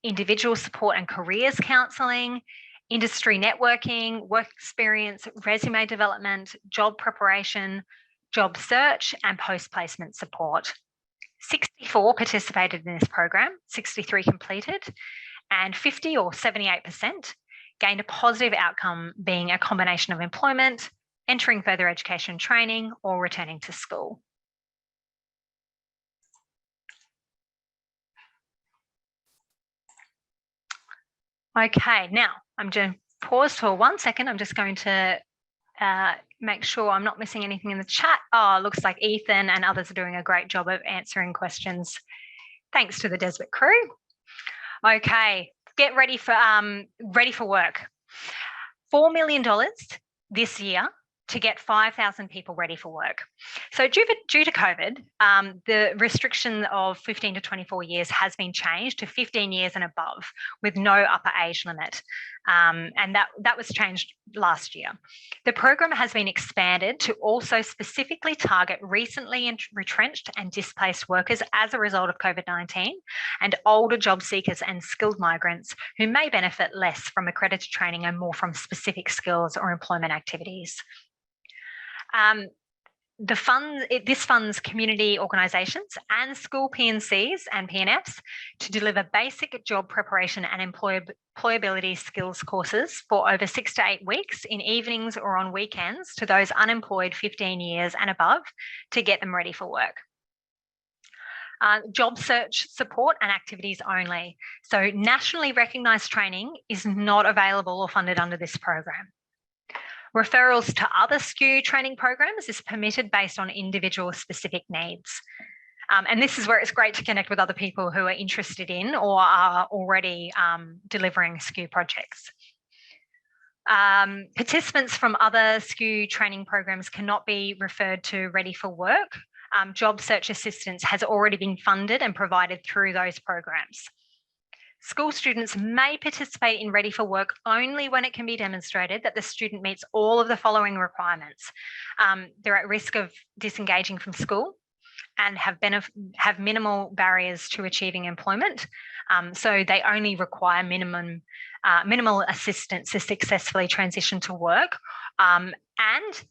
individual support and careers counselling, industry networking, work experience, resume development, job preparation, job search, and post-placement support. 64 participated in this program, 63 completed, and 50 or 78% gained a positive outcome, being a combination of employment, entering further education training, or returning to school. Okay, now I'm going to pause for 1 second. I'm just going to make sure I'm not missing anything in the chat. Oh, looks like Ethan and others are doing a great job of answering questions. Thanks to the Desbit crew. Okay, get ready for work. $4 million this year to get 5,000 people ready for work. So due to COVID, the restriction of 15 to 24 years has been changed to 15 years and above with no upper age limit. And that was changed last year. The program has been expanded to also specifically target recently retrenched and displaced workers as a result of COVID-19 and older job seekers and skilled migrants who may benefit less from accredited training and more from specific skills or employment activities. This funds community organisations and school PNCs and PNFs to deliver basic job preparation and employability skills courses for over 6 to 8 weeks in evenings or on weekends to those unemployed 15 years and above to get them ready for work. Job search support and activities only. So nationally recognised training is not available or funded under this program. Referrals to other SKU training programs is permitted based on individual specific needs. And this is where it's great to connect with other people who are interested in or are already delivering SKU projects. Participants from other SKU training programs cannot be referred to Ready for Work. Job search assistance has already been funded and provided through those programs. School students may participate in Ready for Work only when it can be demonstrated that the student meets all of the following requirements. They're at risk of disengaging from school and have minimal barriers to achieving employment. So they only require minimal assistance to successfully transition to work, and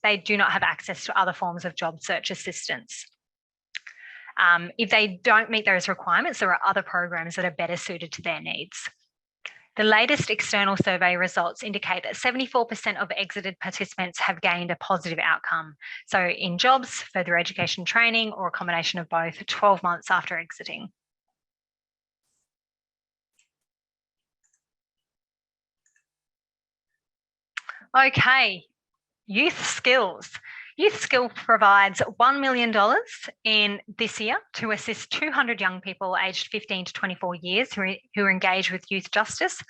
they do not have access to other forms of job search assistance. If they don't meet those requirements, there are other programs that are better suited to their needs. The latest external survey results indicate that 74% of exited participants have gained a positive outcome. So in jobs, further education training, or a combination of both 12 months after exiting. Okay, youth skills. Youth Skill provides $1 million in this year to assist 200 young people aged 15 to 24 years who are engaged with youth justice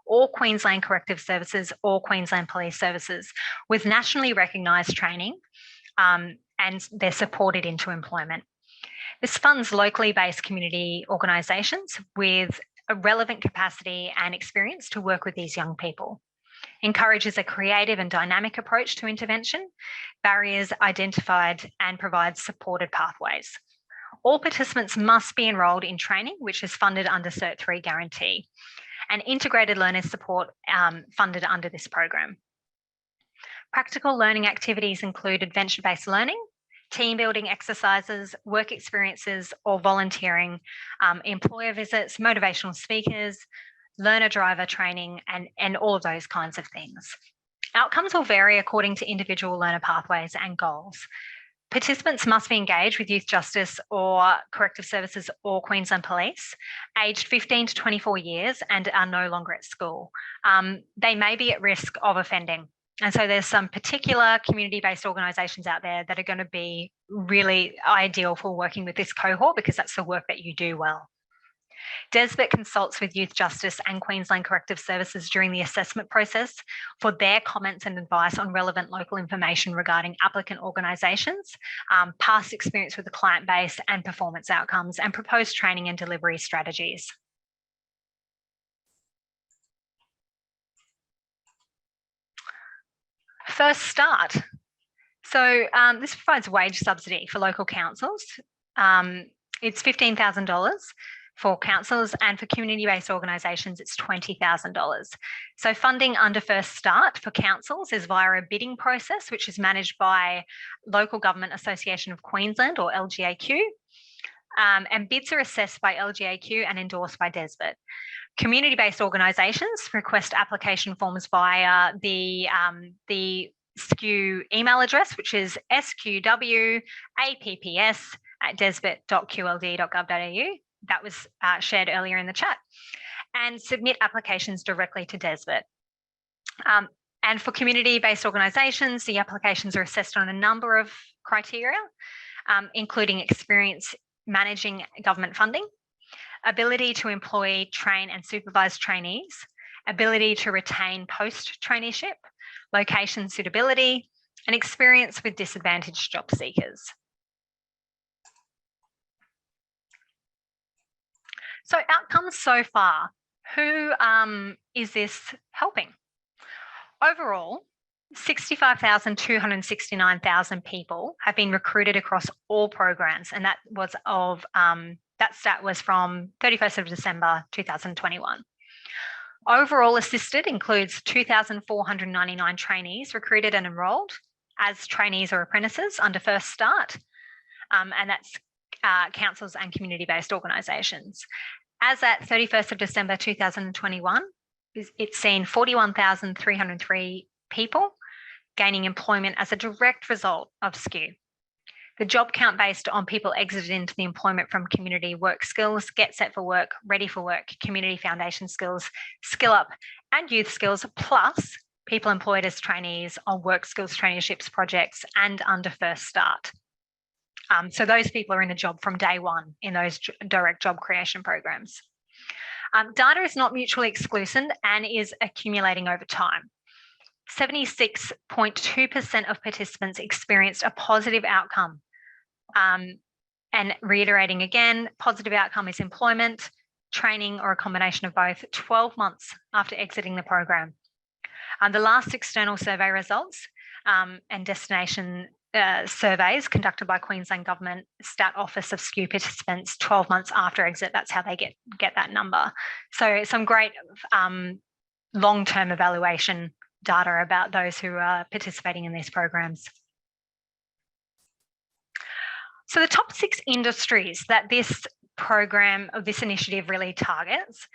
or Queensland Corrective Services or Queensland Police Services with nationally recognised training, and they're supported into employment. This funds locally based community organisations with a relevant capacity and experience to work with these young people. Encourages a creative and dynamic approach to intervention, barriers identified, and provides supported pathways. All participants must be enrolled in training, which is funded under Cert 3 guarantee, and integrated learner support funded under this program. Practical learning activities include adventure-based learning, team building exercises, work experiences or volunteering, employer visits, motivational speakers, learner driver training, and all of those kinds of things. Outcomes will vary according to individual learner pathways and goals. Participants must be engaged with youth justice or corrective services or Queensland Police, aged 15 to 24 years and are no longer at school. They may be at risk of offending. And so there's some particular community-based organisations out there that are going to be really ideal for working with this cohort because that's the work that you do well. DESBIT consults with Youth Justice and Queensland Corrective Services during the assessment process for their comments and advice on relevant local information regarding applicant organisations, past experience with the client base and performance outcomes, and proposed training and delivery strategies. First Start. So this provides wage subsidy for local councils. It's $15,000 for councils, and for community-based organisations, it's $20,000. So funding under First Start for councils is via a bidding process, which is managed by Local Government Association of Queensland, or LGAQ, and bids are assessed by LGAQ and endorsed by DESBIT. Community-based organisations request application forms via the SKU email address, which is sqwapps@desbit.qld.gov.au. That was shared earlier in the chat, and submit applications directly to DESBIT. And for community-based organisations, the applications are assessed on a number of criteria, including experience managing government funding, ability to employ, train and supervise trainees, ability to retain post-traineeship, location suitability, and experience with disadvantaged job seekers. So outcomes so far, who is this helping? Overall, 65,269,000 people have been recruited across all programs, and that was that stat was from 31st of December 2021. Overall assisted includes 2,499 trainees recruited and enrolled as trainees or apprentices under First Start, and that's councils and community-based organisations. As at 31st of December 2021, it's seen 41,303 people gaining employment as a direct result of SKU. The job count based on people exited into the employment from community work skills, Get Set for Work, Ready for Work, community foundation skills, Skill Up and youth skills, plus people employed as trainees on work skills traineeships projects and under First Start. So those people are in a job from day one in those direct job creation programs. Data is not mutually exclusive and is accumulating over time. 76.2% of participants experienced a positive outcome. And reiterating again, positive outcome is employment, training, or a combination of both 12 months after exiting the program. The last external survey results and destination surveys conducted by Queensland Government Stat Office of SKU participants 12 months after exit, that's how they get that number. So some great long-term evaluation data about those who are participating in these programs. So the top 6 industries that this program of this initiative really targets.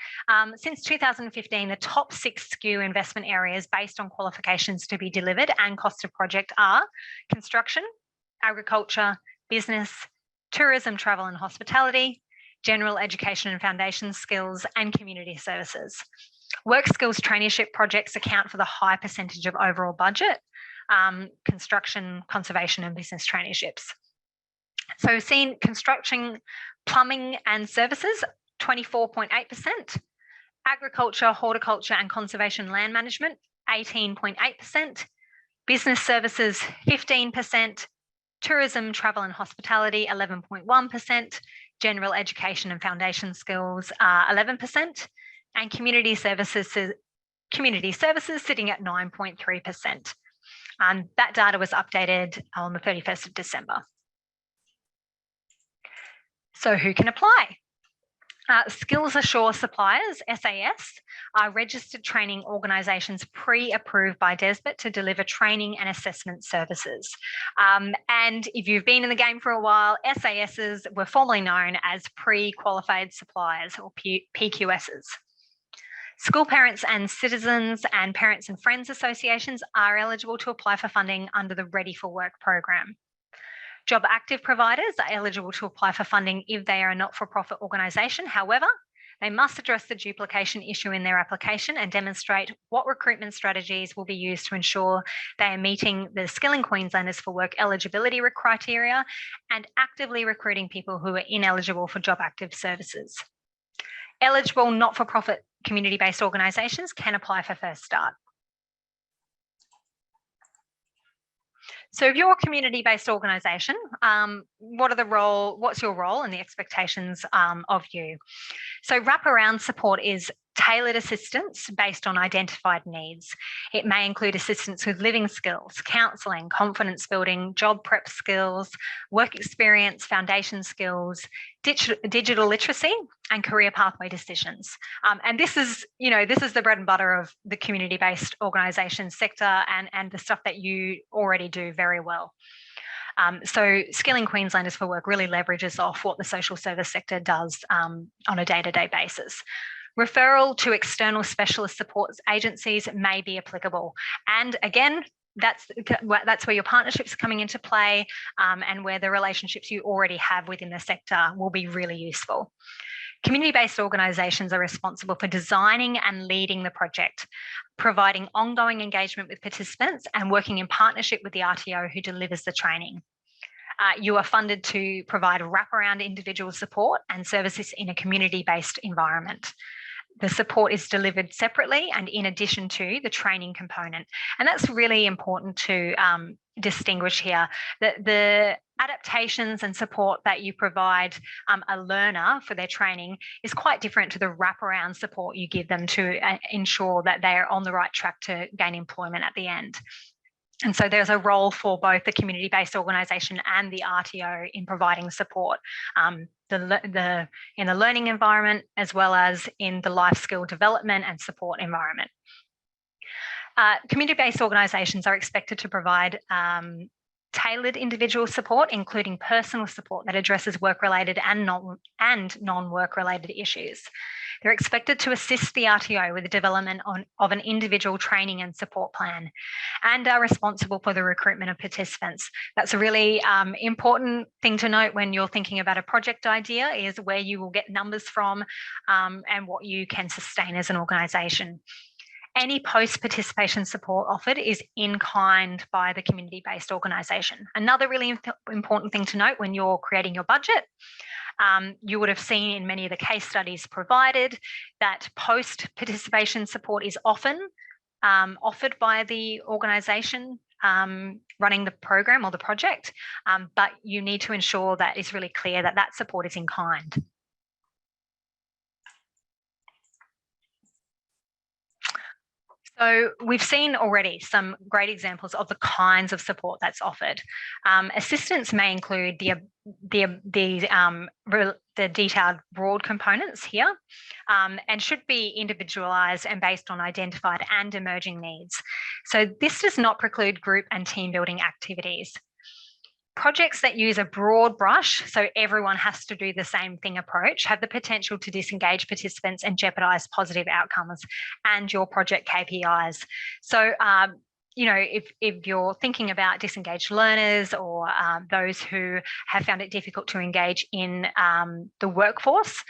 Since 2015, the top 6 SKU investment areas based on qualifications to be delivered and cost of project are construction, agriculture, business, tourism, travel and hospitality, general education and foundation skills, and community services. Work skills traineeship projects account for the high percentage of overall budget, construction, conservation and business traineeships. So we've seen construction, plumbing and services, 24.8%, agriculture, horticulture and conservation land management, 18.8%, business services, 15%, tourism, travel and hospitality, 11.1%, general education and foundation skills, 11%, and community services sitting at 9.3%. That data was updated on the 31st of December. So who can apply? Skills Assure suppliers, SAS, are registered training organisations pre-approved by DESBIT to deliver training and assessment services. And if you've been in the game for a while, SASs were formerly known as pre-qualified suppliers, or PQSs. School parents and citizens and parents and friends associations are eligible to apply for funding under the Ready for Work program. Job active providers are eligible to apply for funding if they are a not-for-profit organisation. However, they must address the duplication issue in their application and demonstrate what recruitment strategies will be used to ensure they are meeting the Skilling Queenslanders for Work eligibility criteria and actively recruiting people who are ineligible for job active services. Eligible not-for-profit community-based organisations can apply for First Start. So if you're a community-based organisation, what's your role and the expectations of you? So wraparound support is tailored assistance based on identified needs. It may include assistance with living skills, counselling, confidence building, job prep skills, work experience, foundation skills, digital literacy, and career pathway decisions. And this is the bread and butter of the community-based organisation sector and the stuff that you already do very well. So Skilling Queenslanders for Work really leverages off what the social service sector does on a day-to-day basis. Referral to external specialist support agencies may be applicable. And again, that's where your partnerships are coming into play and where the relationships you already have within the sector will be really useful. Community-based organisations are responsible for designing and leading the project, providing ongoing engagement with participants and working in partnership with the RTO who delivers the training. You are funded to provide wraparound individual support and services in a community-based environment. The support is delivered separately and in addition to the training component. And that's really important to distinguish here, that the adaptations and support that you provide a learner for their training is quite different to the wraparound support you give them to ensure that they're on the right track to gain employment at the end. And so there's a role for both the community-based organisation and the RTO in providing support in the learning environment as well as in the life skill development and support environment. Community-based organisations are expected to provide tailored individual support, including personal support that addresses work-related and non-work-related issues. They're expected to assist the RTO with the development of an individual training and support plan and are responsible for the recruitment of participants. That's a really important thing to note when you're thinking about a project idea, is where you will get numbers from and what you can sustain as an organisation. Any post-participation support offered is in kind by the community-based organisation. Another really important thing to note when you're creating your budget, you would have seen in many of the case studies provided that post-participation support is often offered by the organisation running the program or the project, but you need to ensure that it's really clear that that support is in kind. So we've seen already some great examples of the kinds of support that's offered. Assistance may include the detailed broad components here and should be individualised and based on identified and emerging needs. So this does not preclude group and team building activities. Projects that use a broad brush, so everyone has to do the same thing approach, have the potential to disengage participants and jeopardise positive outcomes and your project KPIs. So, if you're thinking about disengaged learners or those who have found it difficult to engage in the workforce,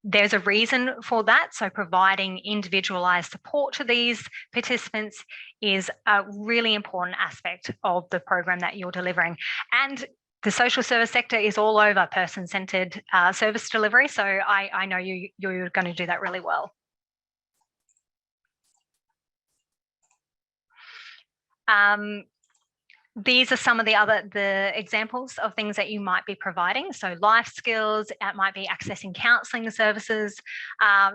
there's a reason for that. So providing individualised support to these participants is a really important aspect of the program that you're delivering. And the social service sector is all over person-centred service delivery. So I know you're going to do that really well. These are some of the examples of things that you might be providing. So life skills, it might be accessing counselling services,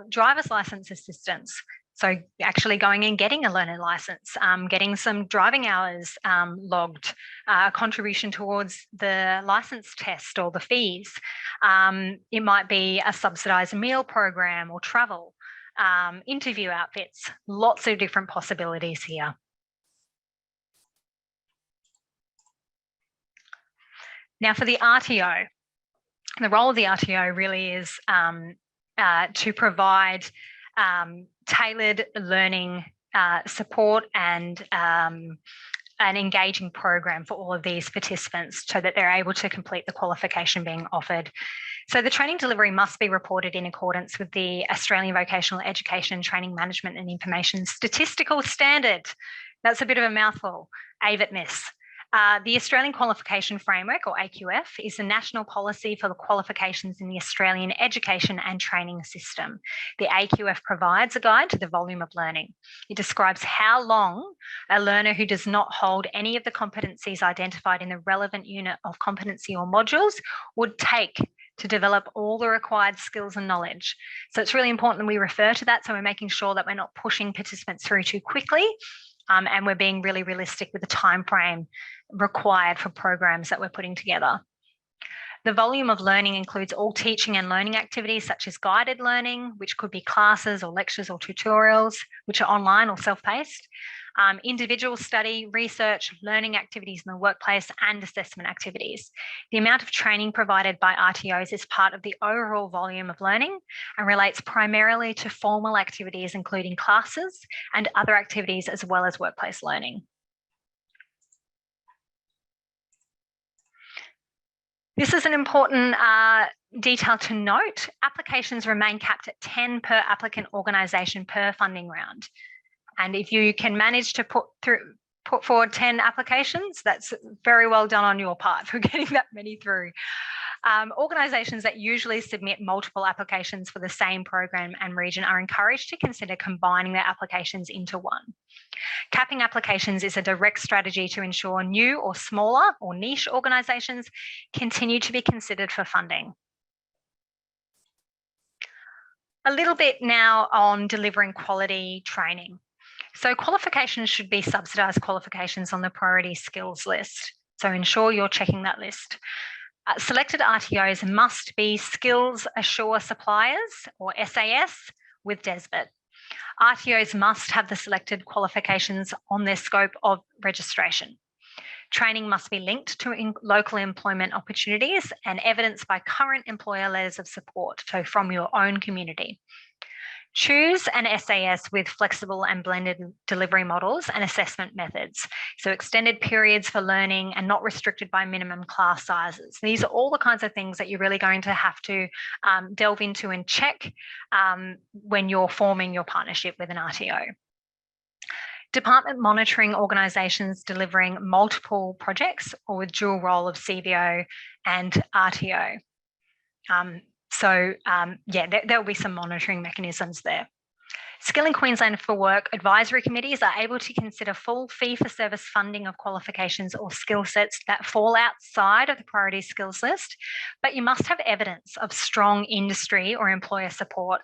driver's licence assistance, So actually going and getting a learner license, getting some driving hours logged, contribution towards the license test or the fees. It might be a subsidised meal program or travel, interview outfits, lots of different possibilities here. Now for the RTO, the role of the RTO really is to provide tailored learning support and an engaging program for all of these participants so that they're able to complete the qualification being offered. So the training delivery must be reported in accordance with the Australian Vocational Education, Training Management and Information Statistical Standard. That's a bit of a mouthful, AVITNIS. The Australian Qualification Framework, or AQF, is the national policy for the qualifications in the Australian education and training system. The AQF provides a guide to the volume of learning. It describes how long a learner who does not hold any of the competencies identified in the relevant unit of competency or modules would take to develop all the required skills and knowledge. So it's really important that we refer to that, so we're making sure that we're not pushing participants through too quickly, and we're being really realistic with the time frame required for programs that we're putting together. The volume of learning includes all teaching and learning activities such as guided learning, which could be classes or lectures or tutorials, which are online or self-paced, individual study, research, learning activities in the workplace, and assessment activities. The amount of training provided by RTOs is part of the overall volume of learning and relates primarily to formal activities, including classes and other activities, as well as workplace learning. This is an important detail to note. Applications remain capped at 10 per applicant organisation per funding round. And if you can manage to put forward 10 applications, that's very well done on your part for getting that many through. Organisations that usually submit multiple applications for the same program and region are encouraged to consider combining their applications into one. Capping applications is a direct strategy to ensure new or smaller or niche organisations continue to be considered for funding. A little bit now on delivering quality training. So qualifications should be subsidised qualifications on the priority skills list. So ensure you're checking that list. Selected RTOs must be Skills Assure Suppliers, or SAS, with DESBIT. RTOs must have the selected qualifications on their scope of registration. Training must be linked to local employment opportunities and evidenced by current employer letters of support, so from your own community. Choose an SAS with flexible and blended delivery models and assessment methods. So extended periods for learning and not restricted by minimum class sizes. These are all the kinds of things that you're really going to have to delve into and check when you're forming your partnership with an RTO. Department monitoring organisations delivering multiple projects or with dual role of CBO and RTO. There'll be some monitoring mechanisms there. Skilling Queensland for Work advisory committees are able to consider full fee-for-service funding of qualifications or skill sets that fall outside of the priority skills list, but you must have evidence of strong industry or employer support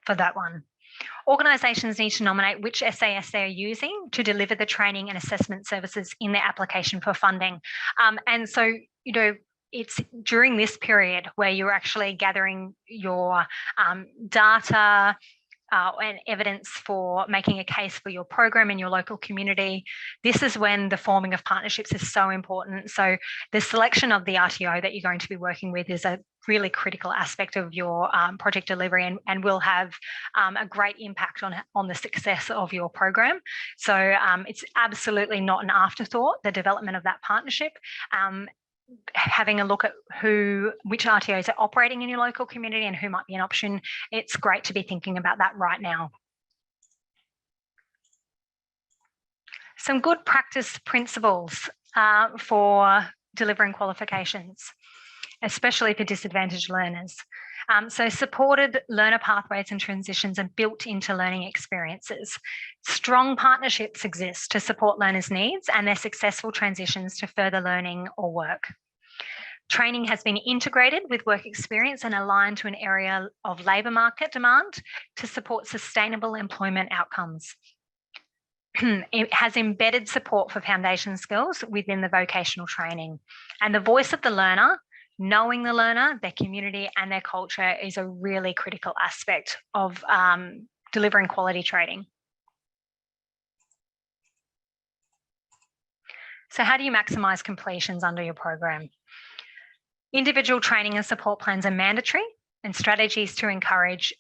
for that one. Organisations need to nominate which SAS they're using to deliver the training and assessment services in their application for funding. It's during this period where you're actually gathering your data and evidence for making a case for your program in your local community. This is when the forming of partnerships is so important. So the selection of the RTO that you're going to be working with is a really critical aspect of your project delivery and will have a great impact on the success of your program. So it's absolutely not an afterthought, the development of that partnership. Having a look at which RTOs are operating in your local community and who might be an option. It's great to be thinking about that right now. Some good practice principles for delivering qualifications, especially for disadvantaged learners. So supported learner pathways and transitions are built into learning experiences. Strong partnerships exist to support learners' needs and their successful transitions to further learning or work. Training has been integrated with work experience and aligned to an area of labour market demand to support sustainable employment outcomes. It has embedded support for foundation skills within the vocational training, and the voice of the learner, knowing the learner, their community and their culture is a really critical aspect of delivering quality training. So how do you maximise completions under your program? Individual training and support plans are mandatory, and strategies to encourage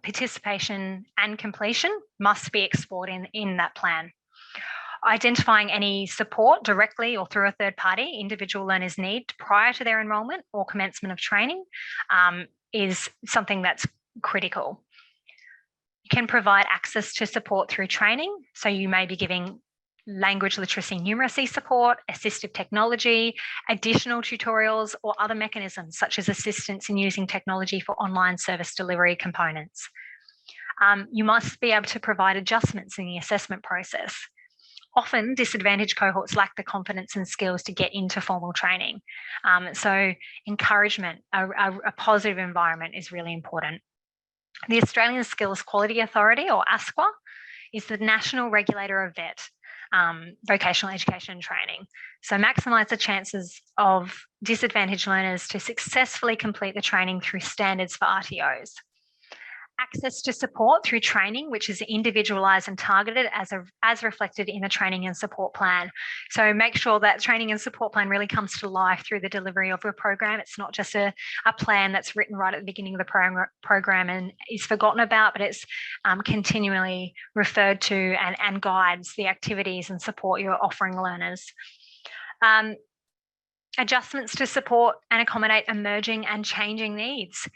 participation and completion must be explored in that plan. Identifying any support directly or through a third party individual learners need prior to their enrolment or commencement of training is something that's critical. You can provide access to support through training. So you may be giving language literacy numeracy support, assistive technology, additional tutorials, or other mechanisms such as assistance in using technology for online service delivery components. You must be able to provide adjustments in the assessment process. Often disadvantaged cohorts lack the confidence and skills to get into formal training. So encouragement, a positive environment is really important. The Australian Skills Quality Authority, or ASQA, is the national regulator of VET, vocational education and training. So maximise the chances of disadvantaged learners to successfully complete the training through standards for RTOs. Access to support through training, which is individualised and targeted as reflected in the training and support plan. So make sure that training and support plan really comes to life through the delivery of your program. It's not just a plan that's written right at the beginning of the program and is forgotten about, but it's continually referred to and guides the activities and support you're offering learners. Adjustments to support and accommodate emerging and changing needs.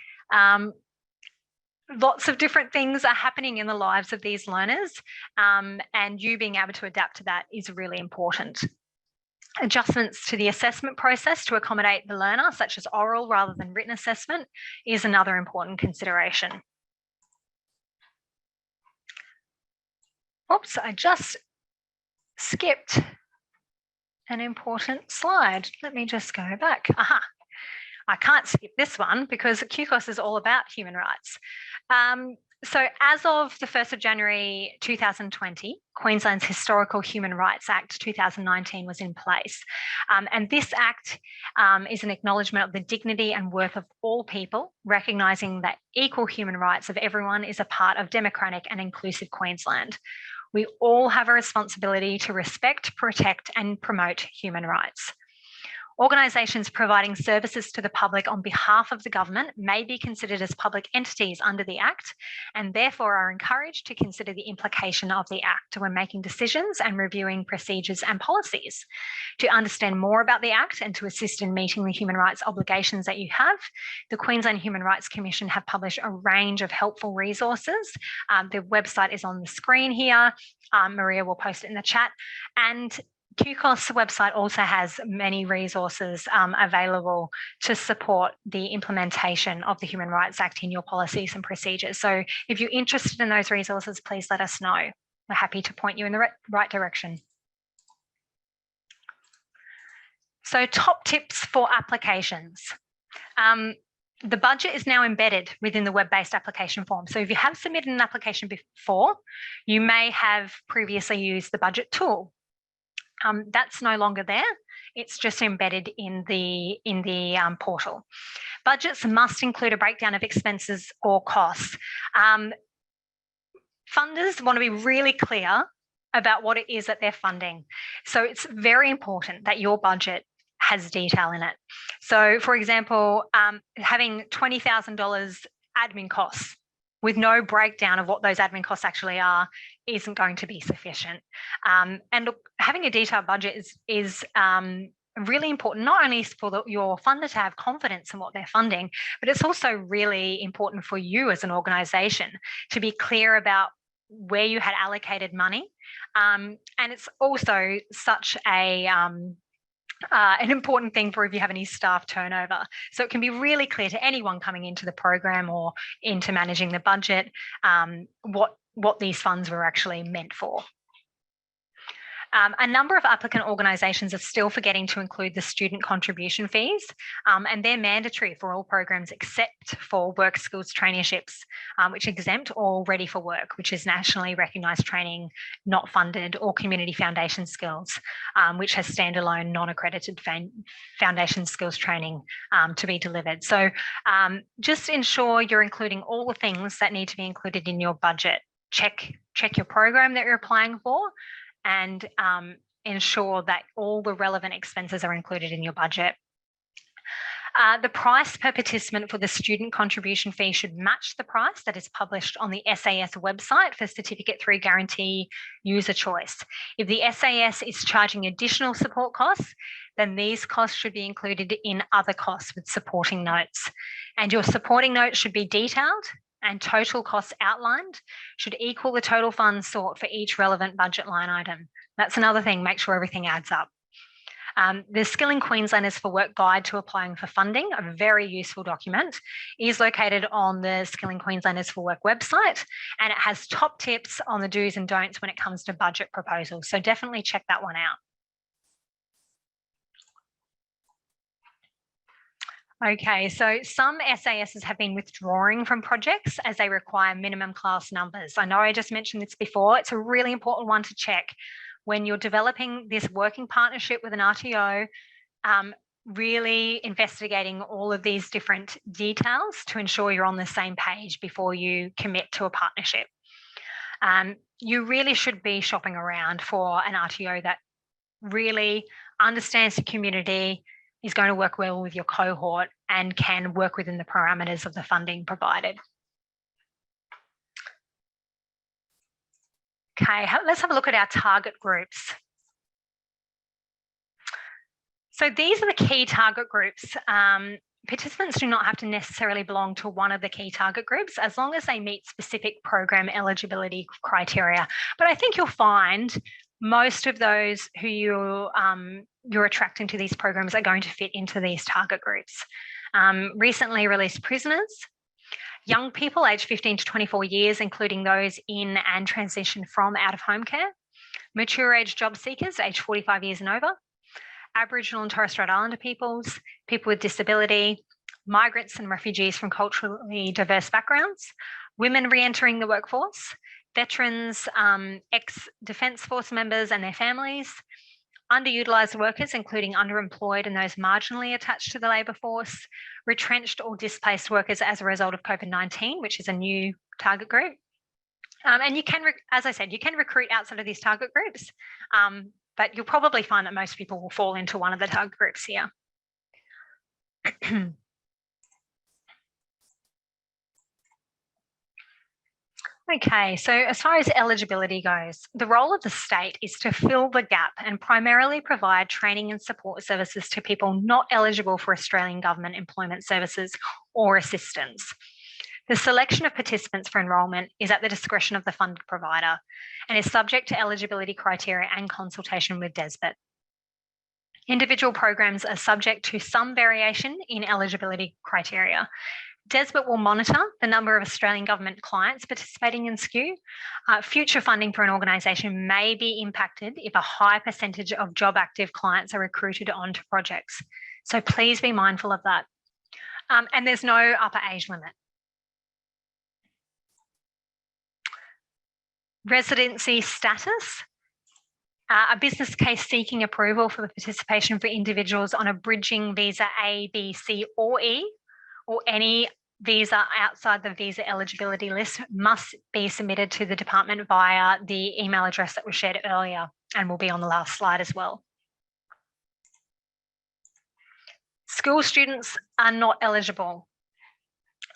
Lots of different things are happening in the lives of these learners, and you being able to adapt to that is really important. Adjustments to the assessment process to accommodate the learner, such as oral rather than written assessment, is another important consideration. Oops, I just skipped an important slide. Let me just go back. Aha. I can't skip this one because QCOSS is all about human rights. So as of the 1st of January 2020, Queensland's Historical Human Rights Act 2019 was in place. And this act is an acknowledgement of the dignity and worth of all people, recognising that equal human rights of everyone is a part of democratic and inclusive Queensland. We all have a responsibility to respect, protect and promote human rights. Organisations providing services to the public on behalf of the government may be considered as public entities under the Act and therefore are encouraged to consider the implication of the Act when making decisions and reviewing procedures and policies. To understand more about the Act and to assist in meeting the human rights obligations that you have, the Queensland Human Rights Commission have published a range of helpful resources. The website is on the screen here. Maria will post it in the chat. And QCOSS website also has many resources available to support the implementation of the Human Rights Act in your policies and procedures. So if you're interested in those resources, please let us know. We're happy to point you in the right direction. So top tips for applications. The budget is now embedded within the web-based application form. So if you have submitted an application before, you may have previously used the budget tool. That's no longer there. It's just embedded in the portal. Budgets must include a breakdown of expenses or costs. Funders want to be really clear about what it is that they're funding. So it's very important that your budget has detail in it. So for example, having $20,000 admin costs with no breakdown of what those admin costs actually are isn't going to be sufficient. And look, having a detailed budget is really important, not only for your funder to have confidence in what they're funding, but it's also really important for you as an organisation to be clear about where you had allocated money. And it's also such an important thing for if you have any staff turnover. So it can be really clear to anyone coming into the program or into managing the budget what these funds were actually meant for. A number of applicant organisations are still forgetting to include the student contribution fees, and they're mandatory for all programs except for work skills traineeships, which exempt all ready for work, which is nationally recognised training not funded, or community foundation skills, which has standalone non-accredited foundation skills training to be delivered. So just ensure you're including all the things that need to be included in your budget. Check your program that you're applying for, and ensure that all the relevant expenses are included in your budget. The price per participant for the student contribution fee should match the price that is published on the SAS website for Certificate 3 Guarantee User Choice. If the SAS is charging additional support costs, then these costs should be included in other costs with supporting notes. And your supporting notes should be detailed, and total costs outlined should equal the total funds sought for each relevant budget line item. That's another thing, make sure everything adds up. The Skilling Queenslanders for Work Guide to Applying for Funding, a very useful document, is located on the Skilling Queenslanders for Work website, and it has top tips on the do's and don'ts when it comes to budget proposals. So definitely check that one out. Okay, so some SASs have been withdrawing from projects as they require minimum class numbers. I know I just mentioned this before. It's a really important one to check when you're developing this working partnership with an RTO, really investigating all of these different details to ensure you're on the same page before you commit to a partnership. You really should be shopping around for an RTO that really understands the community, is going to work well with your cohort, and can work within the parameters of the funding provided. Okay, let's have a look at our target groups. So these are the key target groups. Participants do not have to necessarily belong to one of the key target groups as long as they meet specific program eligibility criteria. But I think you'll find most of those who you're attracting to these programs are going to fit into these target groups. Recently released prisoners, young people aged 15 to 24 years, including those in and transition from out-of-home care, mature age job seekers aged 45 years and over, Aboriginal and Torres Strait Islander peoples, people with disability, migrants and refugees from culturally diverse backgrounds, women re-entering the workforce, veterans, ex-Defence Force members and their families, underutilised workers, including underemployed and those marginally attached to the labour force, retrenched or displaced workers as a result of COVID-19, which is a new target group. And you can, as I said, you can recruit outside of these target groups, but you'll probably find that most people will fall into one of the target groups here. Okay, so as far as eligibility goes, the role of the state is to fill the gap and primarily provide training and support services to people not eligible for Australian government employment services or assistance. The selection of participants for enrolment is at the discretion of the funded provider and is subject to eligibility criteria and consultation with DESBIT. Individual programs are subject to some variation in eligibility criteria. DESBIT will monitor the number of Australian government clients participating in SKU. Future funding for an organisation may be impacted if a high percentage of job active clients are recruited onto projects. So please be mindful of that. And there's no upper age limit. Residency status. A business case seeking approval for the participation for individuals on a bridging visa A, B, C or E, or any visa outside the visa eligibility list must be submitted to the department via the email address that was shared earlier and will be on the last slide as well. School students are not eligible.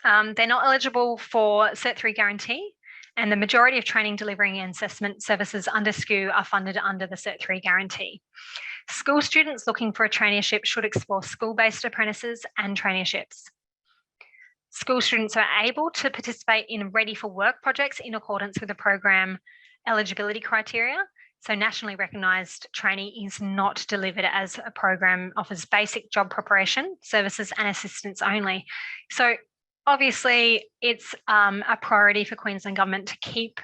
They're not eligible for Cert 3 guarantee, and the majority of training, delivery and assessment services under SKU are funded under the Cert 3 guarantee. School students looking for a traineeship should explore school-based apprentices and traineeships. School students are able to participate in ready for work projects in accordance with the program eligibility criteria. So nationally recognised trainee is not delivered as a program offers basic job preparation, services and assistance only. So obviously it's a priority for Queensland Government to keep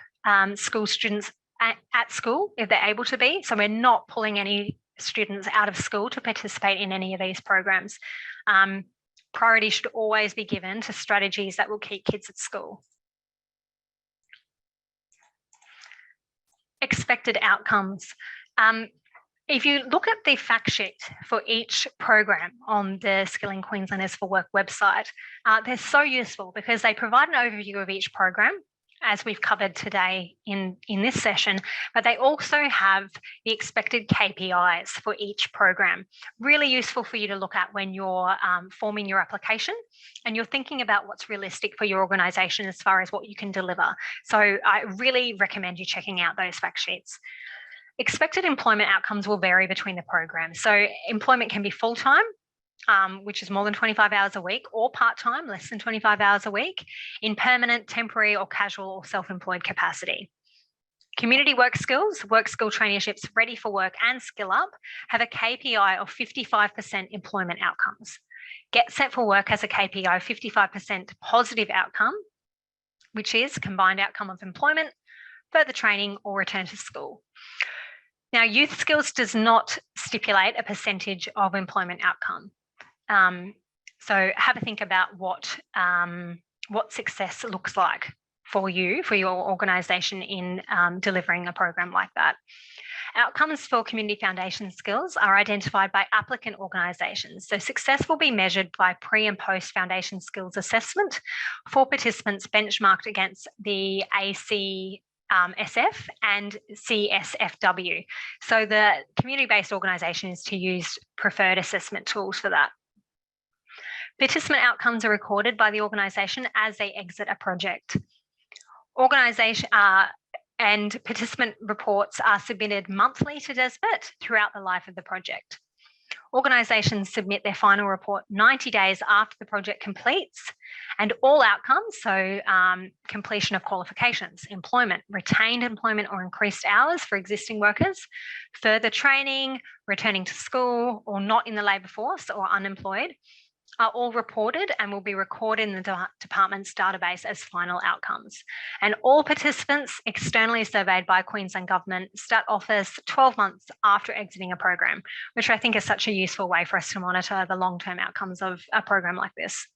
school students at school if they're able to be. So we're not pulling any students out of school to participate in any of these programs. Priority should always be given to strategies that will keep kids at school. Expected outcomes. If you look at the fact sheet for each program on the Skilling Queenslanders for Work website, they're so useful because they provide an overview of each program, as we've covered today in this session, but they also have the expected KPIs for each program. Really useful for you to look at when you're forming your application and you're thinking about what's realistic for your organisation as far as what you can deliver. So I really recommend you checking out those fact sheets. Expected employment outcomes will vary between the programs. So employment can be full-time, which is more than 25 hours a week, or part-time, less than 25 hours a week, in permanent, temporary or casual or self-employed capacity. Community work skill traineeships, Ready for Work and Skill Up have a KPI of 55% employment outcomes. Get Set for Work has a KPI of 55% positive outcome, which is combined outcome of employment, further training or return to school. Now, Youth Skills does not stipulate a percentage of employment outcome. So have a think about what success looks like for you, for your organisation in delivering a program like that. Outcomes for community foundation skills are identified by applicant organisations. So success will be measured by pre and post foundation skills assessment for participants benchmarked against the AC SF and CSFW. So the community-based organisation is to use preferred assessment tools for that. Participant outcomes are recorded by the organisation as they exit a project. Organisation and participant reports are submitted monthly to DESBIT throughout the life of the project. Organisations submit their final report 90 days after the project completes, and all outcomes, so completion of qualifications, employment, retained employment or increased hours for existing workers, further training, returning to school or not in the labour force or unemployed, are all reported and will be recorded in the department's database as final outcomes. And all participants externally surveyed by Queensland Government Stat Office 12 months after exiting a program, which I think is such a useful way for us to monitor the long-term outcomes of a program like this.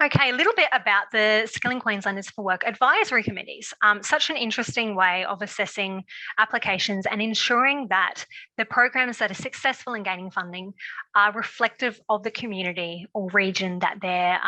Okay, a little bit about the Skilling Queenslanders for Work advisory committees. Such an interesting way of assessing applications and ensuring that the programs that are successful in gaining funding are reflective of the community or region that they're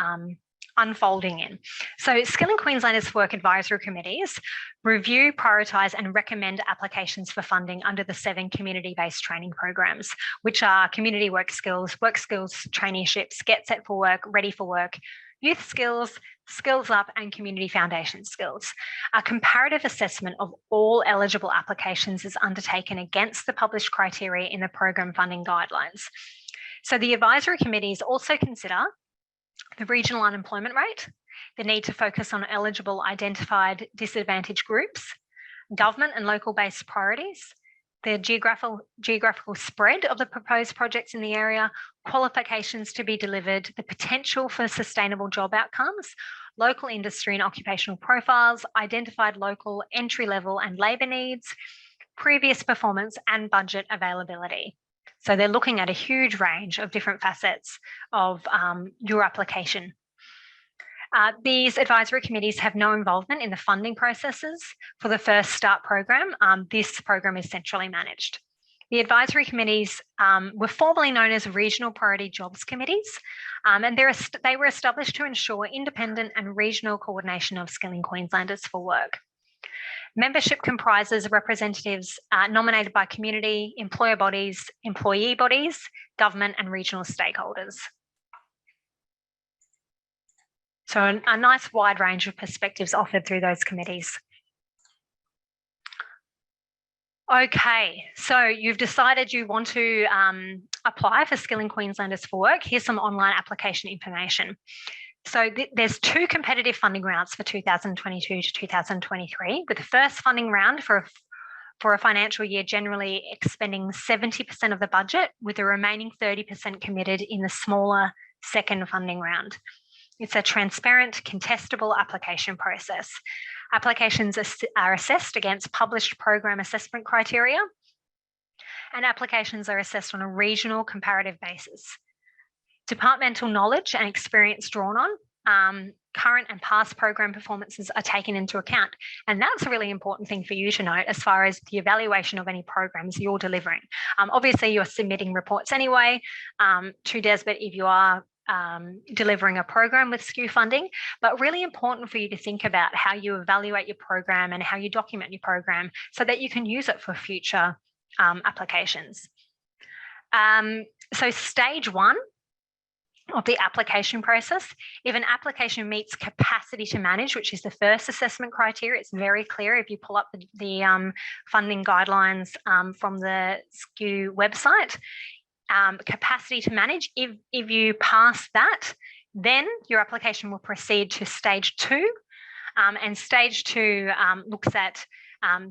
unfolding in. So Skilling Queenslanders for Work advisory committees review, prioritise and recommend applications for funding under the 7 community-based training programs, which are Community Work Skills, Traineeships, Get Set for Work, Ready for Work, Youth Skills, Skills Up and Community Foundation Skills. A comparative assessment of all eligible applications is undertaken against the published criteria in the program funding guidelines. So the advisory committees also consider the regional unemployment rate, the need to focus on eligible identified disadvantaged groups, government and local based priorities, the geographical spread of the proposed projects in the area, qualifications to be delivered, the potential for sustainable job outcomes, local industry and occupational profiles, identified local entry-level and labour needs, previous performance and budget availability. So they're looking at a huge range of different facets of your application. These advisory committees have no involvement in the funding processes for the First Start program. This program is centrally managed. The advisory committees were formerly known as Regional Priority Jobs Committees, and they were established to ensure independent and regional coordination of Skilling Queenslanders for Work. Membership comprises representatives nominated by community, employer bodies, employee bodies, government and regional stakeholders. So a nice wide range of perspectives offered through those committees. Okay, so you've decided you want to apply for Skilling Queenslanders for Work. Here's some online application information. So there's 2 competitive funding rounds for 2022 to 2023, with the first funding round for a financial year generally expending 70% of the budget, with the remaining 30% committed in the smaller second funding round. It's a transparent, contestable application process. Applications are assessed against published program assessment criteria, and applications are assessed on a regional comparative basis. Departmental knowledge and experience drawn on, current and past program performances are taken into account. And that's a really important thing for you to note as far as the evaluation of any programs you're delivering. Obviously, you're submitting reports anyway to DESBT if you are delivering a program with SKU funding, but really important for you to think about how you evaluate your program and how you document your program so that you can use it for future applications. So stage 1 of the application process, if an application meets capacity to manage, which is the first assessment criteria, it's very clear if you pull up the funding guidelines from the SKU website. Capacity to manage, if you pass that, then your application will proceed to stage 2, and stage 2 looks at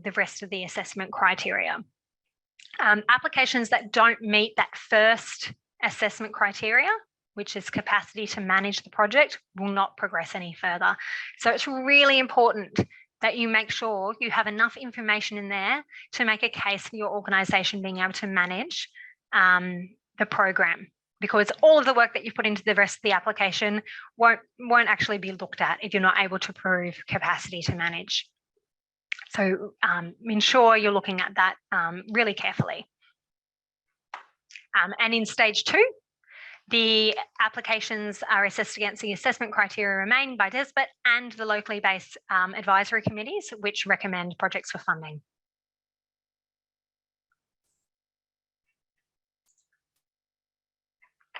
the rest of the assessment criteria. Applications that don't meet that first assessment criteria, which is capacity to manage the project, will not progress any further. So it's really important that you make sure you have enough information in there to make a case for your organisation being able to manage the program, because all of the work that you put into the rest of the application won't actually be looked at if you're not able to prove capacity to manage. So ensure you're looking at that really carefully. And in stage 2, the applications are assessed against the assessment criteria remained by DESBT and the locally based advisory committees, which recommend projects for funding.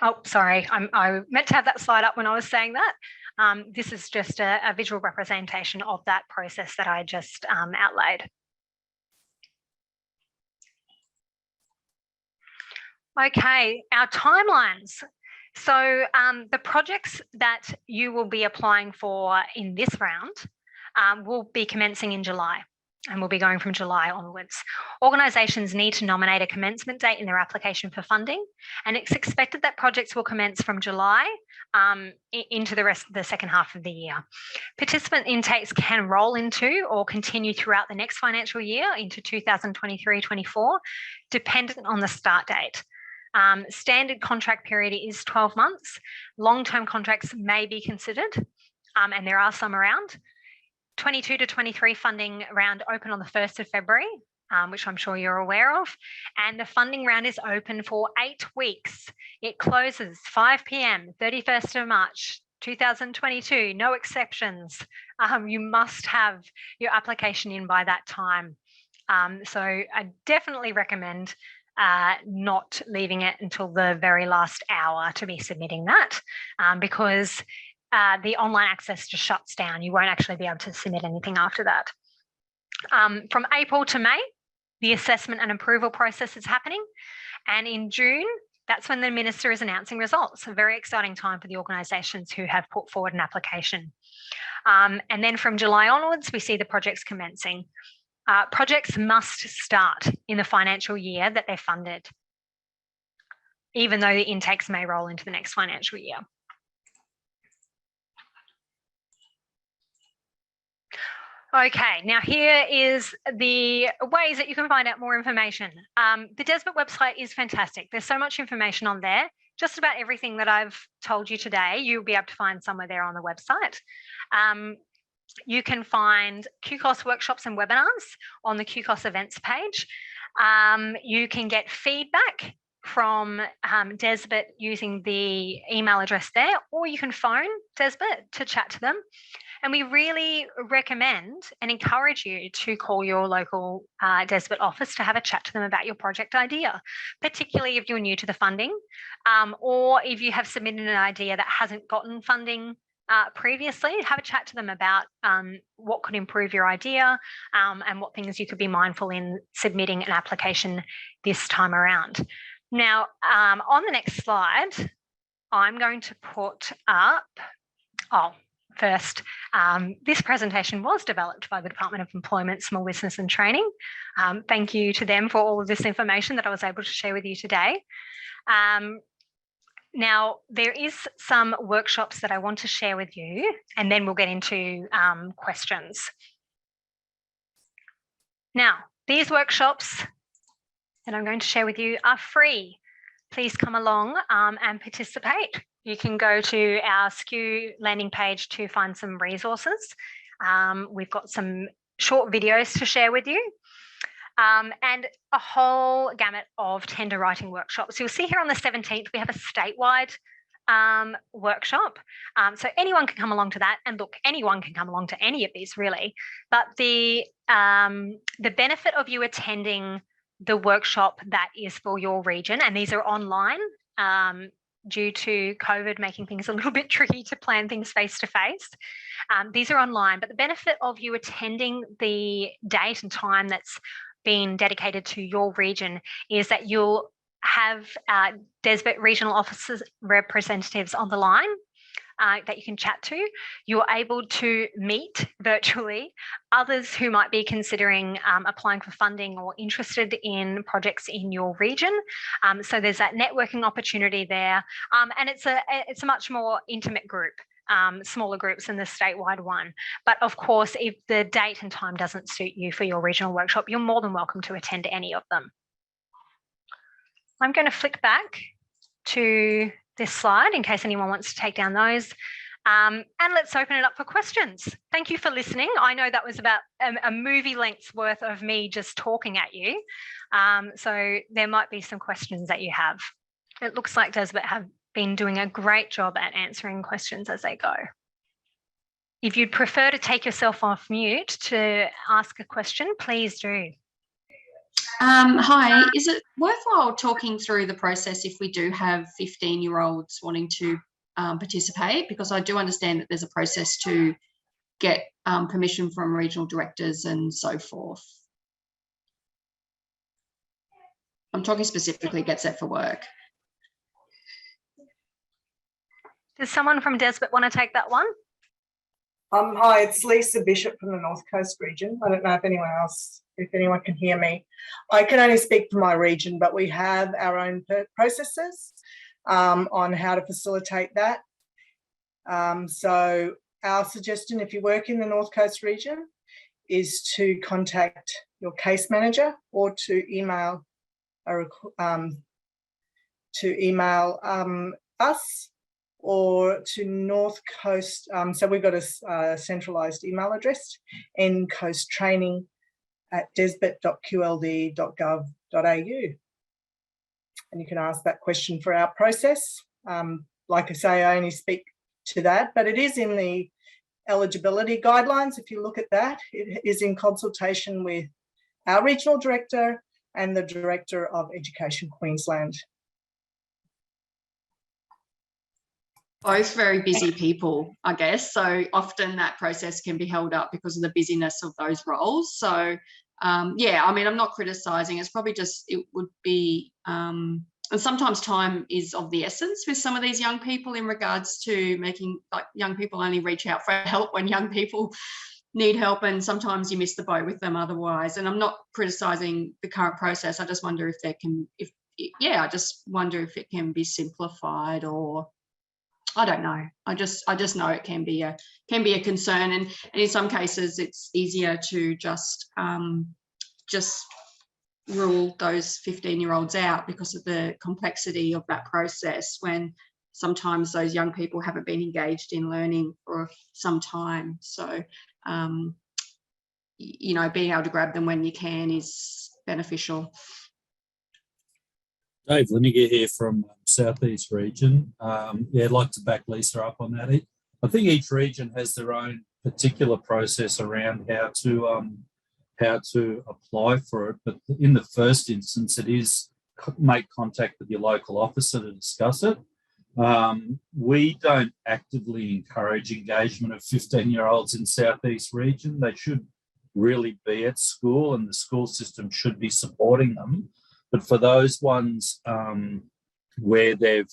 Oh, sorry, I meant to have that slide up when I was saying that. This is just a visual representation of that process that I just outlaid. Okay, our timelines. So the projects that you will be applying for in this round will be commencing in July, and will be going from July onwards. Organisations need to nominate a commencement date in their application for funding, and it's expected that projects will commence from July into the rest of the second half of the year. Participant intakes can roll into or continue throughout the next financial year into 2023-24, dependent on the start date. Standard contract period is 12 months. Long-term contracts may be considered, and there are some around. 22 to 23 funding round open on the 1st of February, which I'm sure you're aware of. And the funding round is open for 8 weeks. It closes 5 p.m, 31st of March, 2022, no exceptions. You must have your application in by that time. So I definitely recommend not leaving it until the very last hour to be submitting that, because the online access just shuts down. You won't actually be able to submit anything after that. From April to May, the assessment and approval process is happening. And in June, that's when the Minister is announcing results. A very exciting time for the organisations who have put forward an application. And then from July onwards, we see the projects commencing. Projects must start in the financial year that they're funded, even though the intakes may roll into the next financial year. Okay, now here is the ways that you can find out more information. The DESBT website is fantastic. There's so much information on there. Just about everything that I've told you today, you'll be able to find somewhere there on the website. You can find QCOSS workshops and webinars on the QCOSS events page. You can get feedback from DESBT using the email address there, or you can phone DESBT to chat to them. And we really recommend and encourage you to call your local DESBT office to have a chat to them about your project idea, particularly if you're new to the funding, or if you have submitted an idea that hasn't gotten funding previously. Have a chat to them about what could improve your idea and what things you could be mindful in submitting an application this time around. Now, on the next slide, I'm going to put up, first, this presentation was developed by the Department of Employment, Small Business and Training. Thank you to them for all of this information that I was able to share with you today. Now, there is some workshops that I want to share with you, and then we'll get into questions. Now, these workshops that I'm going to share with you are free. Please come along and participate. You can go to our SKU landing page to find some resources. We've got some short videos to share with you. And a whole gamut of tender writing workshops. You'll see here on the 17th, we have a statewide workshop. So anyone can come along to that. And look, anyone can come along to any of these really. But the benefit of you attending the workshop that is for your region, and these are online due to COVID making things a little bit tricky to plan things face-to-face. These are online, but the benefit of you attending the date and time that's been dedicated to your region is that you'll have DESBT regional officers representatives on the line that you can chat to. You're able to meet virtually others who might be considering applying for funding or interested in projects in your region. So there's that networking opportunity there, and it's a much more intimate group. Smaller groups than the statewide one. But of course, if the date and time doesn't suit you for your regional workshop, you're more than welcome to attend any of them. I'm going to flick back to this slide in case anyone wants to take down those. And let's open it up for questions. Thank you for listening. I know that was about a movie length's worth of me just talking at you. So there might be some questions that you have. It looks like DESBT have been doing a great job at answering questions as they go. If you'd prefer to take yourself off mute to ask a question, please do. Hi, is it worthwhile talking through the process if we do have 15-year-olds wanting to participate? Because I do understand that there's a process to get permission from regional directors and so forth. I'm talking specifically Get Set for Work. Does someone from DESBT want to take that one? Hi, it's Lisa Bishop from the North Coast region. I don't know if anyone can hear me. I can only speak for my region, but we have our own processes on how to facilitate that. So our suggestion, if you work in the North Coast region, is to contact your case manager or to email us or to North Coast. So we've got a centralised email address, ncoasttraining@desbit.qld.gov.au. And you can ask that question for our process. Like I say, I only speak to that, but it is in the eligibility guidelines. If you look at that, it is in consultation with our regional director and the Director of Education Queensland. Both very busy people, I guess. So often that process can be held up because of the busyness of those roles. So, yeah, I mean, I'm not criticising. It's probably just, it would be, and sometimes time is of the essence with some of these young people in regards to making, like, young people only reach out for help when young people need help, and sometimes you miss the boat with them otherwise. And I'm not criticising the current process. I just wonder if there can, I just wonder if it can be simplified, or I don't know. I just know it can be a concern, and in some cases it's easier to just rule those 15-year-olds out because of the complexity of that process, when sometimes those young people haven't been engaged in learning for some time. So, you know, being able to grab them when you can is beneficial. Dave Liniger here from Southeast region. Yeah, I'd like to back Lisa up on that. I think each region has their own particular process around how to apply for it. But in the first instance, it is make contact with your local officer to discuss it. We don't actively encourage engagement of 15-year-olds in Southeast region. They should really be at school, and the school system should be supporting them. But for those ones where they've,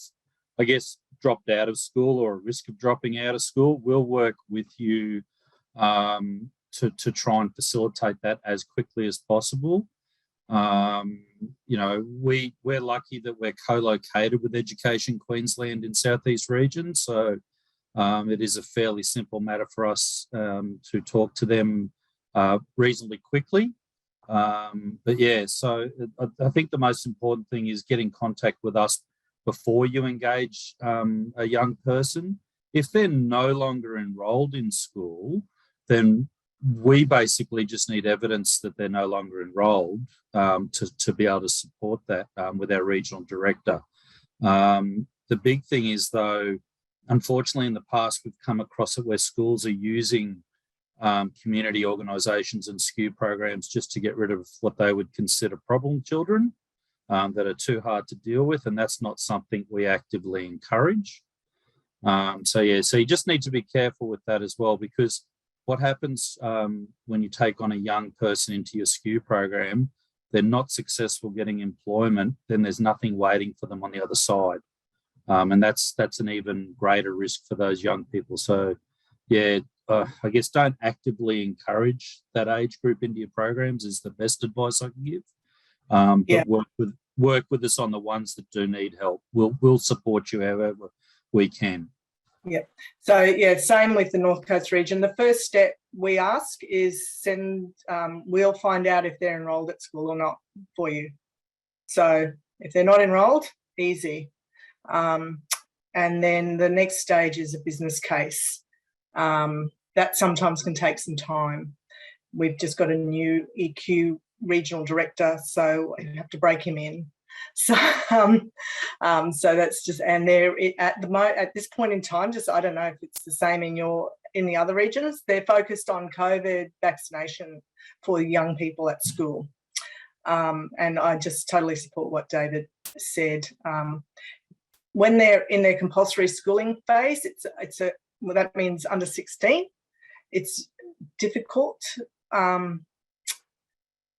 I guess, dropped out of school or at risk of dropping out of school, we'll work with you to try and facilitate that as quickly as possible. You know, we're lucky that we're co-located with Education Queensland in Southeast Region, so it is a fairly simple matter for us to talk to them reasonably quickly. But yeah, so I think the most important thing is get in contact with us before you engage a young person. If they're no longer enrolled in school, then we basically just need evidence that they're no longer enrolled to be able to support that with our regional director. The big thing is, though, unfortunately, in the past, we've come across it where schools are using community organisations and SKU programs just to get rid of what they would consider problem children that are too hard to deal with, and that's not something we actively encourage. So you just need to be careful with that as well, because what happens when you take on a young person into your SKU program, they're not successful getting employment, then there's nothing waiting for them on the other side. And that's an even greater risk for those young people. So yeah, I guess don't actively encourage that age group into your programs is the best advice I can give. But work with us on the ones that do need help. We'll support you however we can. Yep. So yeah, same with the North Coast region. The first step we ask is we'll find out if they're enrolled at school or not for you. So if they're not enrolled, easy. And then the next stage is a business case. That sometimes can take some time. We've just got a new EQ regional director, so we have to break him in. So, so that's just, and they're at this point in time, just I don't know if it's the same in the other regions. They're focused on COVID vaccination for young people at school, and I just totally support what David said. When they're in their compulsory schooling phase, well, that means under 16. It's difficult.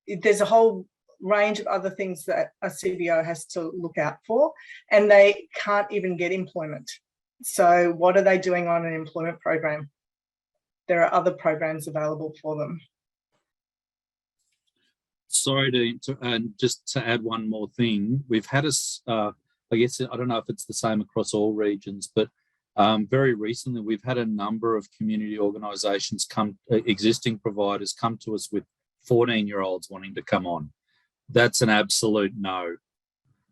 There's a whole range of other things that a CBO has to look out for, and they can't even get employment. So what are they doing on an employment program? There are other programs available for them. Sorry just to add one more thing. We've had I guess, I don't know if it's the same across all regions, but very recently we've had a number of community organisations existing providers come to us with 14-year-olds wanting to come on. That's an absolute no.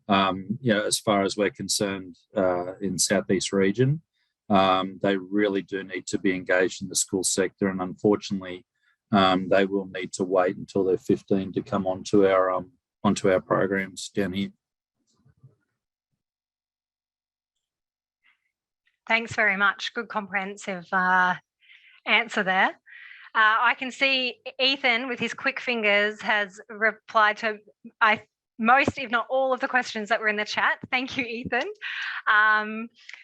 As far as we're concerned in Southeast Region, they really do need to be engaged in the school sector, and unfortunately, they will need to wait until they're 15 to come onto our programs down here. Thanks very much. Good comprehensive answer there. I can see Ethan, with his quick fingers, has replied to most, if not all, of the questions that were in the chat. Thank you, Ethan.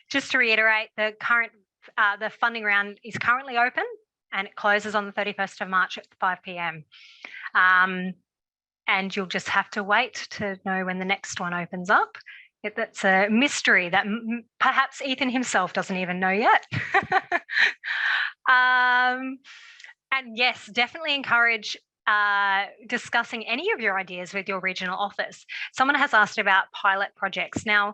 Just to reiterate, the funding round is currently open and it closes on the 31st of March at 5 p.m. And you'll just have to wait to know when the next one opens up. That's a mystery that perhaps Ethan himself doesn't even know yet. And yes, definitely encourage discussing any of your ideas with your regional office. Someone has asked about pilot projects. Now,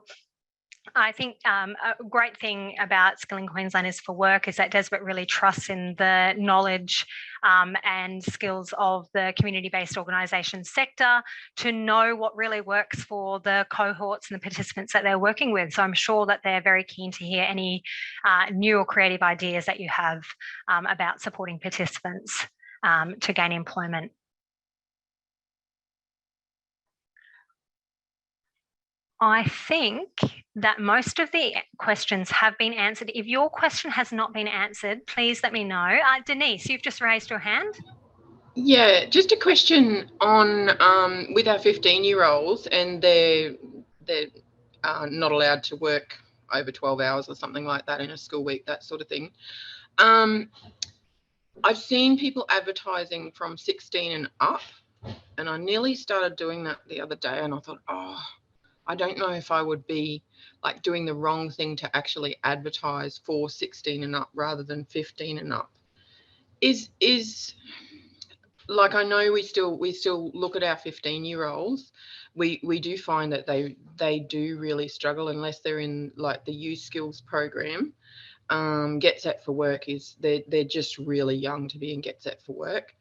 I think a great thing about Skilling Queenslanders for Work is that Desbert really trusts in the knowledge and skills of the community-based organisation sector to know what really works for the cohorts and the participants that they're working with. So I'm sure that they're very keen to hear any new or creative ideas that you have about supporting participants to gain employment. I think that most of the questions have been answered. If your question has not been answered, please let me know. Denise, you've just raised your hand. Yeah, just a question on with our 15-year-olds, and they're not allowed to work over 12 hours or something like that in a school week, that sort of thing. I've seen people advertising from 16 and up, and I nearly started doing that the other day, and I thought, oh, I don't know if I would be like doing the wrong thing to actually advertise for 16 and up rather than 15 and up. Is like, I know we still look at our 15-year-olds, we do find that they do really struggle unless they're in like the youth skills program. Get Set for Work is they're just really young to be in Get Set for Work.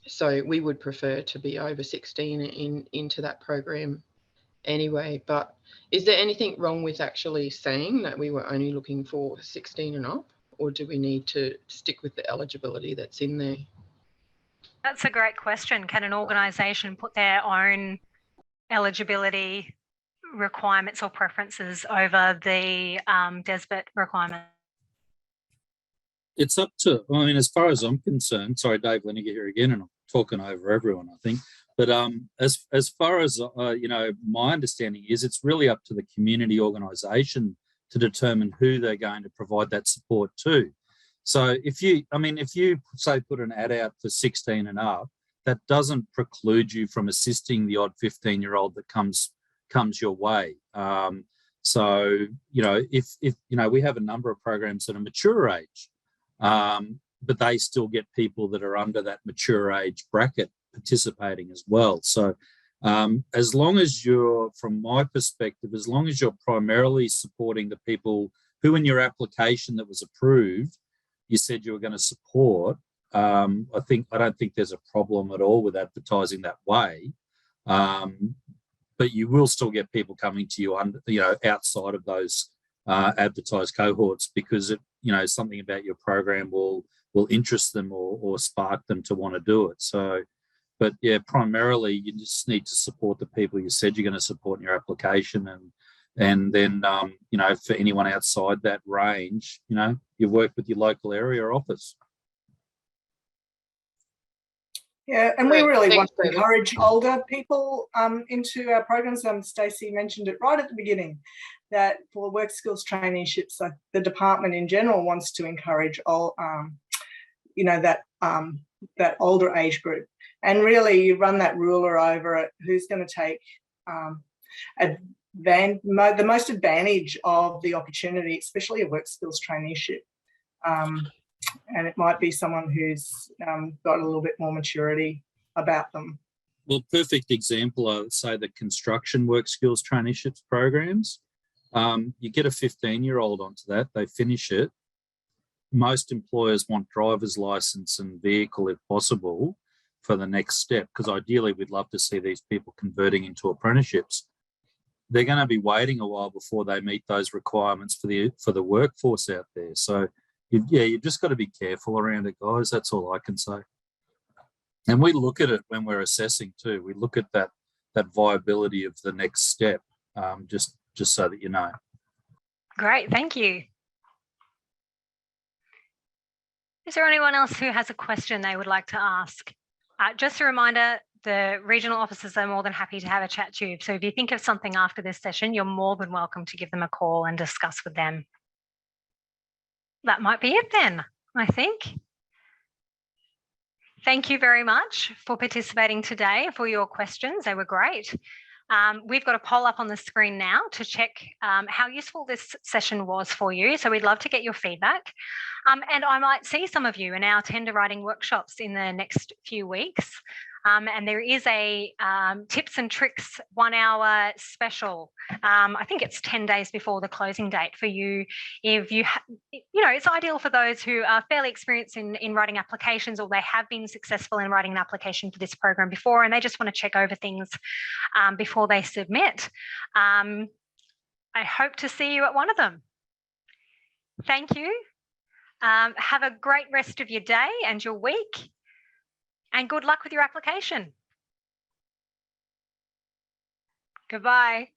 So we would prefer to be over 16 into that program anyway. But is there anything wrong with actually saying that we were only looking for 16 and up, or do we need to stick with the eligibility that's in there? That's a great question. Can an organisation put their own eligibility requirements or preferences over the DESBET requirement? It's up to, I mean, as far as I'm concerned, sorry, Dave Leniger here again, and I'm talking over everyone, I think. But as far as, my understanding is, it's really up to the community organisation to determine who they're going to provide that support to. So if you say put an ad out for 16 and up, that doesn't preclude you from assisting the odd 15-year-old that comes your way. If we have a number of programs that are mature age, but they still get people that are under that mature age bracket participating as well. So as long as you're, from my perspective, as long as you're primarily supporting the people who in your application that was approved, you said you were going to support, I don't think there's a problem at all with advertising that way. But you will still get people coming to you outside of those advertised cohorts, because something about your program will interest them or spark them to want to do it. So, but yeah, primarily you just need to support the people you said you're going to support in your application, and then for anyone outside that range, you work with your local area office. Yeah, and we really want to David. encourage older people into our programs. Stacey mentioned it right at the beginning, that for work skills traineeships, the department in general wants to encourage that older age group. And really, you run that ruler over it, who's going to take the most advantage of the opportunity, especially a work skills traineeship. And it might be someone who's got a little bit more maturity about them. Well, perfect example, I would say the construction work skills traineeships programs. You get a 15-year-old onto that, they finish it. Most employers want driver's license and vehicle if possible for the next step, because ideally we'd love to see these people converting into apprenticeships. They're going to be waiting a while before they meet those requirements for the workforce out there. So you've just got to be careful around it, guys. That's all I can say. And we look at it when we're assessing too. We look at that viability of the next step, just so that you know. Great, thank you. Is there anyone else who has a question they would like to ask? Just a reminder, the regional officers are more than happy to have a chat to you. So if you think of something after this session, you're more than welcome to give them a call and discuss with them. That might be it then, I think. Thank you very much for participating today, for your questions. They were great. We've got a poll up on the screen now to check how useful this session was for you. So we'd love to get your feedback. And I might see some of you in our tender writing workshops in the next few weeks. And there is a tips and tricks 1 hour special. I think it's 10 days before the closing date for you. If you, it's ideal for those who are fairly experienced in writing applications, or they have been successful in writing an application for this program before, and they just want to check over things before they submit. I hope to see you at one of them. Thank you. Have a great rest of your day and your week. And good luck with your application. Goodbye.